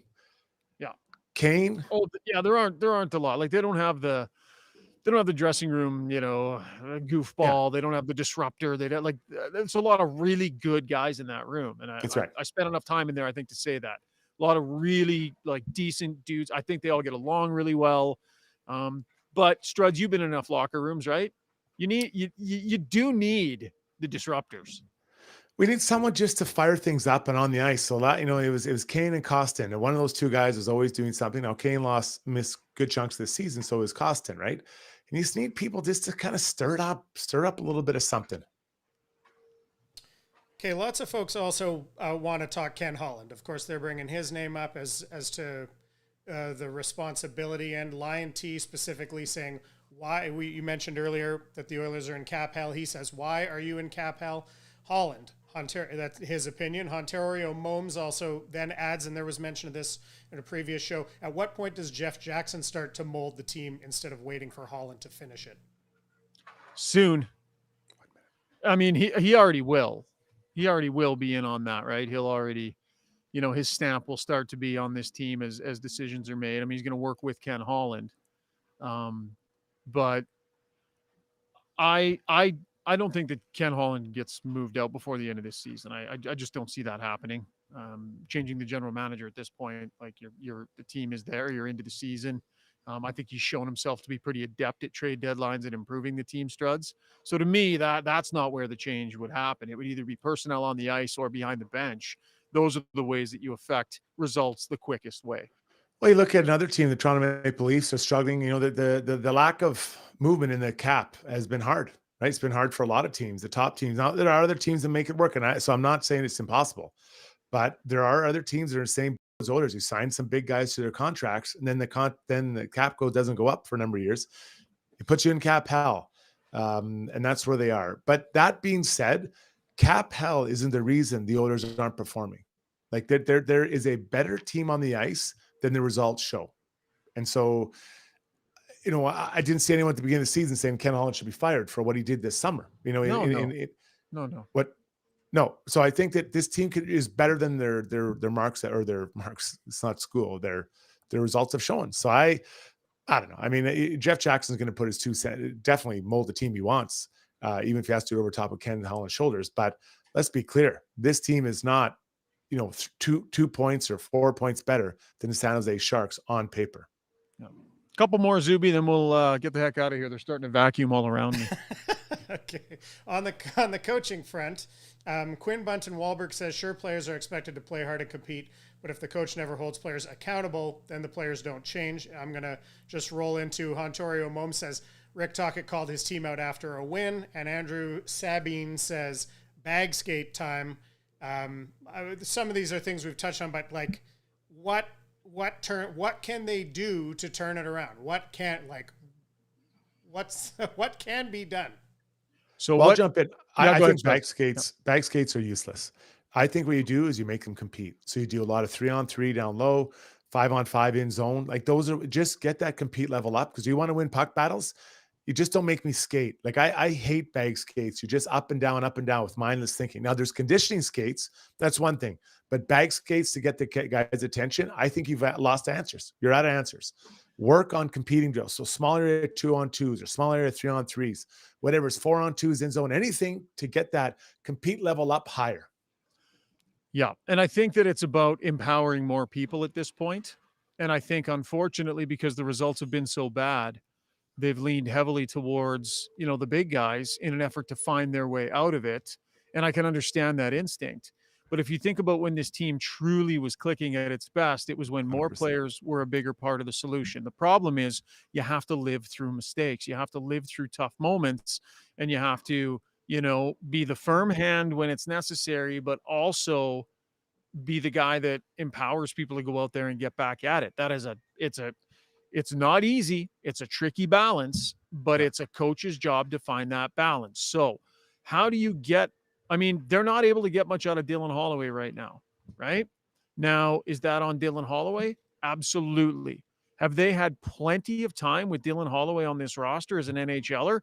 Yeah. Kane. Oh, yeah, there aren't a lot. Like, they don't have the dressing room, goofball. Yeah. They don't have the disruptor. They don't, like, there's a lot of really good guys in that room. And that's right. I spent enough time in there, I think, to say that. A lot of really, like, decent dudes. I think they all get along really well. But Struds, you've been in enough locker rooms, right? You do need the disruptors. We need someone just to fire things up and on the ice. So that, it was Kane and Kostin, and one of those two guys was always doing something. Now Kane missed good chunks this season, so is Kostin, right? And you just need people just to kind of stir up a little bit of something. Okay, lots of folks also want to talk Ken Holland. Of course, they're bringing his name up as to the responsibility, and Lion T specifically saying why. You mentioned earlier that the Oilers are in cap hell. He says, why are you in cap hell? Holland, Ontario, that's his opinion. Ontario Momes also then adds, and there was mention of this in a previous show, at what point does Jeff Jackson start to mold the team instead of waiting for Holland to finish it? Soon. I mean, he already will. He already will be in on that, right? He'll already, his stamp will start to be on this team as decisions are made. I mean, he's going to work with Ken Holland. But I don't think that Ken Holland gets moved out before the end of this season. I just don't see that happening. Changing the general manager at this point, like the team is there, you're into the season. I think he's shown himself to be pretty adept at trade deadlines and improving the team, Struds. So to me, that's not where the change would happen. It would either be personnel on the ice or behind the bench. Those are the ways that you affect results the quickest way. Well, you look at another team, the Toronto Maple Leafs are struggling. The lack of movement in the cap has been hard, right? It's been hard for a lot of teams, the top teams. Now, there are other teams that make it work, so I'm not saying it's impossible, but there are other teams that are the same as Oilers who signed some big guys to their contracts, and then the cap doesn't go up for a number of years. It puts you in cap hell, and that's where they are. But that being said, cap hell isn't the reason the Oilers aren't performing. Like, there is a better team on the ice than the results show. And so, I didn't see anyone at the beginning of the season saying Ken Holland should be fired for what he did this summer. No. What? No. So I think that this team is better than their marks, or their marks. It's not school. Their results have shown. So I don't know. I mean, Jeff Jackson's going to put his 2 cents, definitely mold the team he wants, even if he has to do it over top of Ken Holland's shoulders. But let's be clear. This team is not, 2 points or 4 points better than the San Jose Sharks on paper. Yeah. Couple more, Zuby, then we'll get the heck out of here. They're starting to vacuum all around me. Okay. On the coaching front, Quinn Bunton Wahlberg says, sure, players are expected to play hard and compete, but if the coach never holds players accountable, then the players don't change. I'm going to just roll into Hontorio Mom says, Rick Tocchet called his team out after a win, and Andrew Sabine says, bag skate time. Some of these are things we've touched on, but like what can they do to turn it around? What can be done? So I'll jump in. I think bag skates are useless. I think what you do is you make them compete. So you do a lot of 3-on-3 down low, 5-on-5 in zone. Like those are, just get that compete level up, because you want to win puck battles. You just don't make me skate. Like I hate bag skates. You're just up and down with mindless thinking. Now there's conditioning skates. That's one thing, but bag skates to get the guy's attention, I think you've lost answers. You're out of answers. Work on competing drills. So small area 2-on-2s or small area 3-on-3s, whatever, it's 4-on-2s in zone, anything to get that compete level up higher. Yeah. And I think that it's about empowering more people at this point. And I think, unfortunately, because the results have been so bad, they've leaned heavily towards, the big guys in an effort to find their way out of it. And I can understand that instinct. But if you think about when this team truly was clicking at its best, it was when more 100%. players were a bigger part of the solution. The problem is you have to live through mistakes. You have to live through tough moments, and you have to, be the firm hand when it's necessary, but also be the guy that empowers people to go out there and get back at it. It's not easy. It's a tricky balance, but it's a coach's job to find that balance. So how do you they're not able to get much out of Dylan Holloway right now, right? Now, is that on Dylan Holloway? Absolutely. Have they had plenty of time with Dylan Holloway on this roster as an NHLer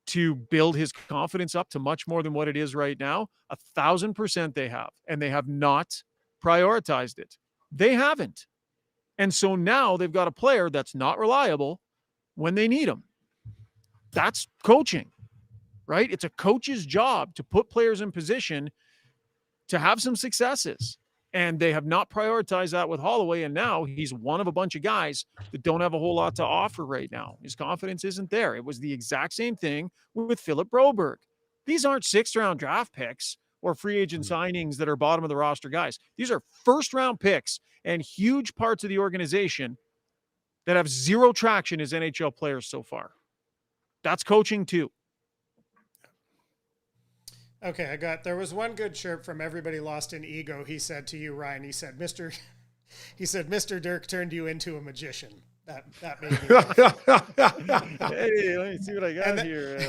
to build his confidence up to much more than what it is right now? 1,000% they have, and they have not prioritized it. They haven't. And so now they've got a player that's not reliable when they need him. That's coaching, right? It's a coach's job to put players in position to have some successes. And they have not prioritized that with Holloway. And now he's one of a bunch of guys that don't have a whole lot to offer right now. His confidence isn't there. It was the exact same thing with Philip Broberg. These aren't 6th-round draft picks or free agent signings that are bottom of the roster guys. These are first-round picks and huge parts of the organization that have zero traction as NHL players so far. That's coaching too. Okay, there was one good chirp from Everybody Lost in Ego. He said to you, Ryan, he said, Mr. Dirk turned you into a magician. That made me laugh. Hey, let me see what I got here.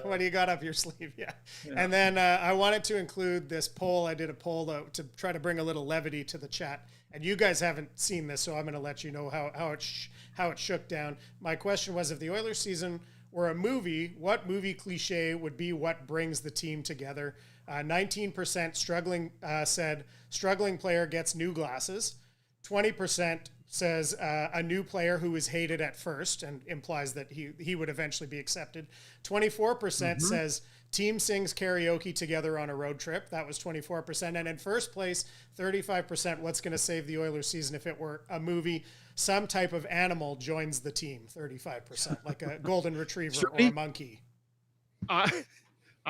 What do you got up your sleeve? Yeah. And then I wanted to include this poll. I did a poll to try to bring a little levity to the chat. And you guys haven't seen this, so I'm going to let you know how it shook down. My question was, if the Oilers season were a movie, what movie cliche would be what brings the team together? 19% said struggling player gets new glasses. 20% says a new player who is hated at first and implies that he would eventually be accepted. 24% says team sings karaoke together on a road trip. That was 24%. And in first place, 35%, what's going to save the Oilers season if it were a movie? Some type of animal joins the team, 35%, like a golden retriever or a monkey. I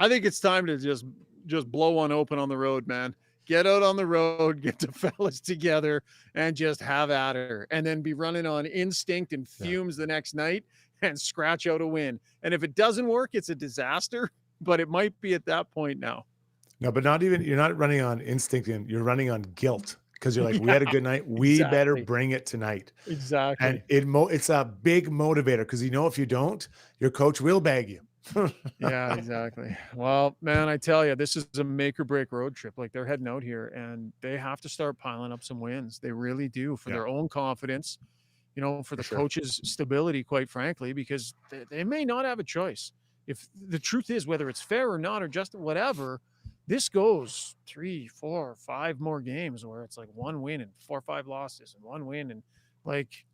think it's time to just blow one open on the road, man. Get out on the road, get the fellas together, and just have at her. And then be running on instinct and fumes the next night and scratch out a win. And if it doesn't work, it's a disaster, but it might be at that point now. No, but you're not running on instinct, and you're running on guilt. Because you're like, we had a good night. We better bring it tonight. Exactly. And it's a big motivator, because if you don't, your coach will bag you. Yeah, exactly. Well, man, I tell you, this is a make or break road trip. Like, they're heading out here and they have to start piling up some wins. They really do, for their own confidence, for the coach's stability, quite frankly, because they may not have a choice. If the truth is, whether it's fair or not, or just whatever, this goes 3, 4, 5 more games where it's like 1 win and 4 or 5 losses and 1 win. And like,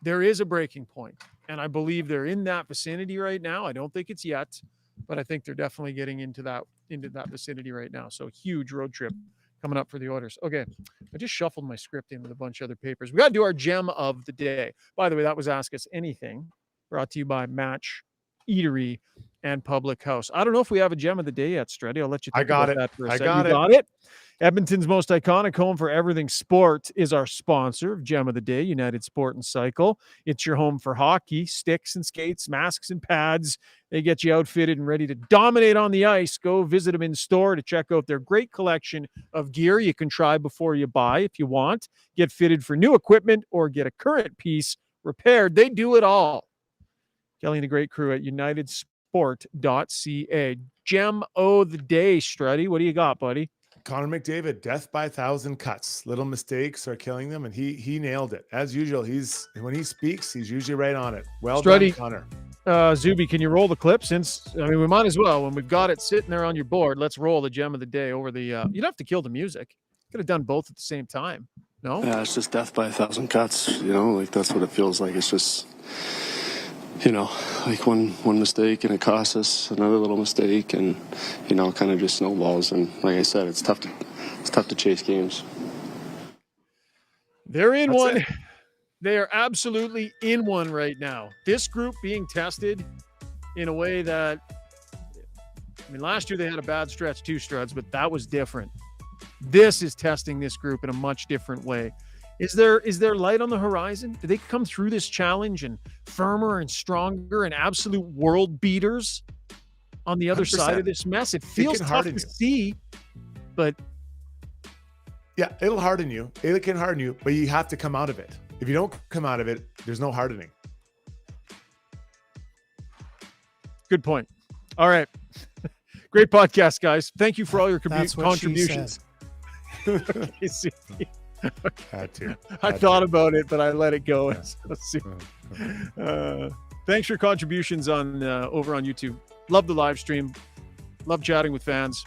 there is a breaking point. And I believe they're in that vicinity right now. I don't think it's yet, but I think they're definitely getting into that vicinity right now. So huge road trip coming up for the Oilers. Okay, I just shuffled my script in with a bunch of other papers. We got to do our gem of the day. By the way, that was Ask Us Anything, brought to you by Match Eatery and Public House. I don't know if we have a gem of the day yet, Struddy. I'll let you think about that for a second. You got it. Edmonton's most iconic home for everything sport is our sponsor of Gem of the Day, United Sport and Cycle. It's your home for hockey, sticks and skates, masks and pads. They get you outfitted and ready to dominate on the ice. Go visit them in store to check out their great collection of gear. You can try before you buy if you want. Get fitted for new equipment or get a current piece repaired. They do it all. Kelly and the great crew at unitedsport.ca. Gem of the day, Struddy. What do you got, buddy? Connor McDavid, death by 1,000 cuts. Little mistakes are killing them, and he nailed it. As usual, when he speaks, he's usu'ally right on it. Well Struddy, done, Connor. Zuby, can you roll the clip? We might as well. When we've got it sitting there on your board, let's roll the gem of the day over the. You don't have to kill the music. Could have done both at the same time. No? Yeah, it's just death by 1,000 cuts. Like that's what it feels like. It's just, like one mistake and it costs us, another little mistake, and kind of just snowballs. And like I said, it's tough to chase games. They're in one. It. They are absolutely in one right now. This group being tested in a way that, last year they had a bad stretch, 2 Struds, but that was different. This is testing this group in a much different way. Is there light on the horizon? Do they come through this challenge and firmer and stronger and absolute world beaters on the other 100%. Side of this mess? It feels tough to see, but yeah, it'll harden you. It can harden you, but you have to come out of it. If you don't come out of it, there's no hardening. Good point. All right. Great podcast, guys. Thank you for all your contributions. Had to. I thought about it, but I let it go. Thanks for your contributions on over on YouTube. Love the live stream. Love chatting with fans.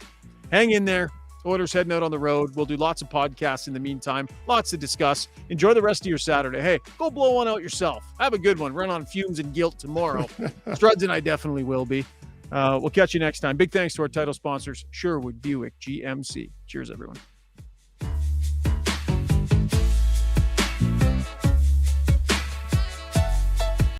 Hang in there. Oilers heading out on the road. We'll do lots of podcasts in the meantime. Lots to discuss. Enjoy the rest of your Saturday. Hey, go blow one out yourself. Have a good one. Run on fumes and guilt tomorrow. Struds and I definitely will be. We'll catch you next time. Big thanks to our title sponsors, Sherwood Buick GMC. Cheers, everyone.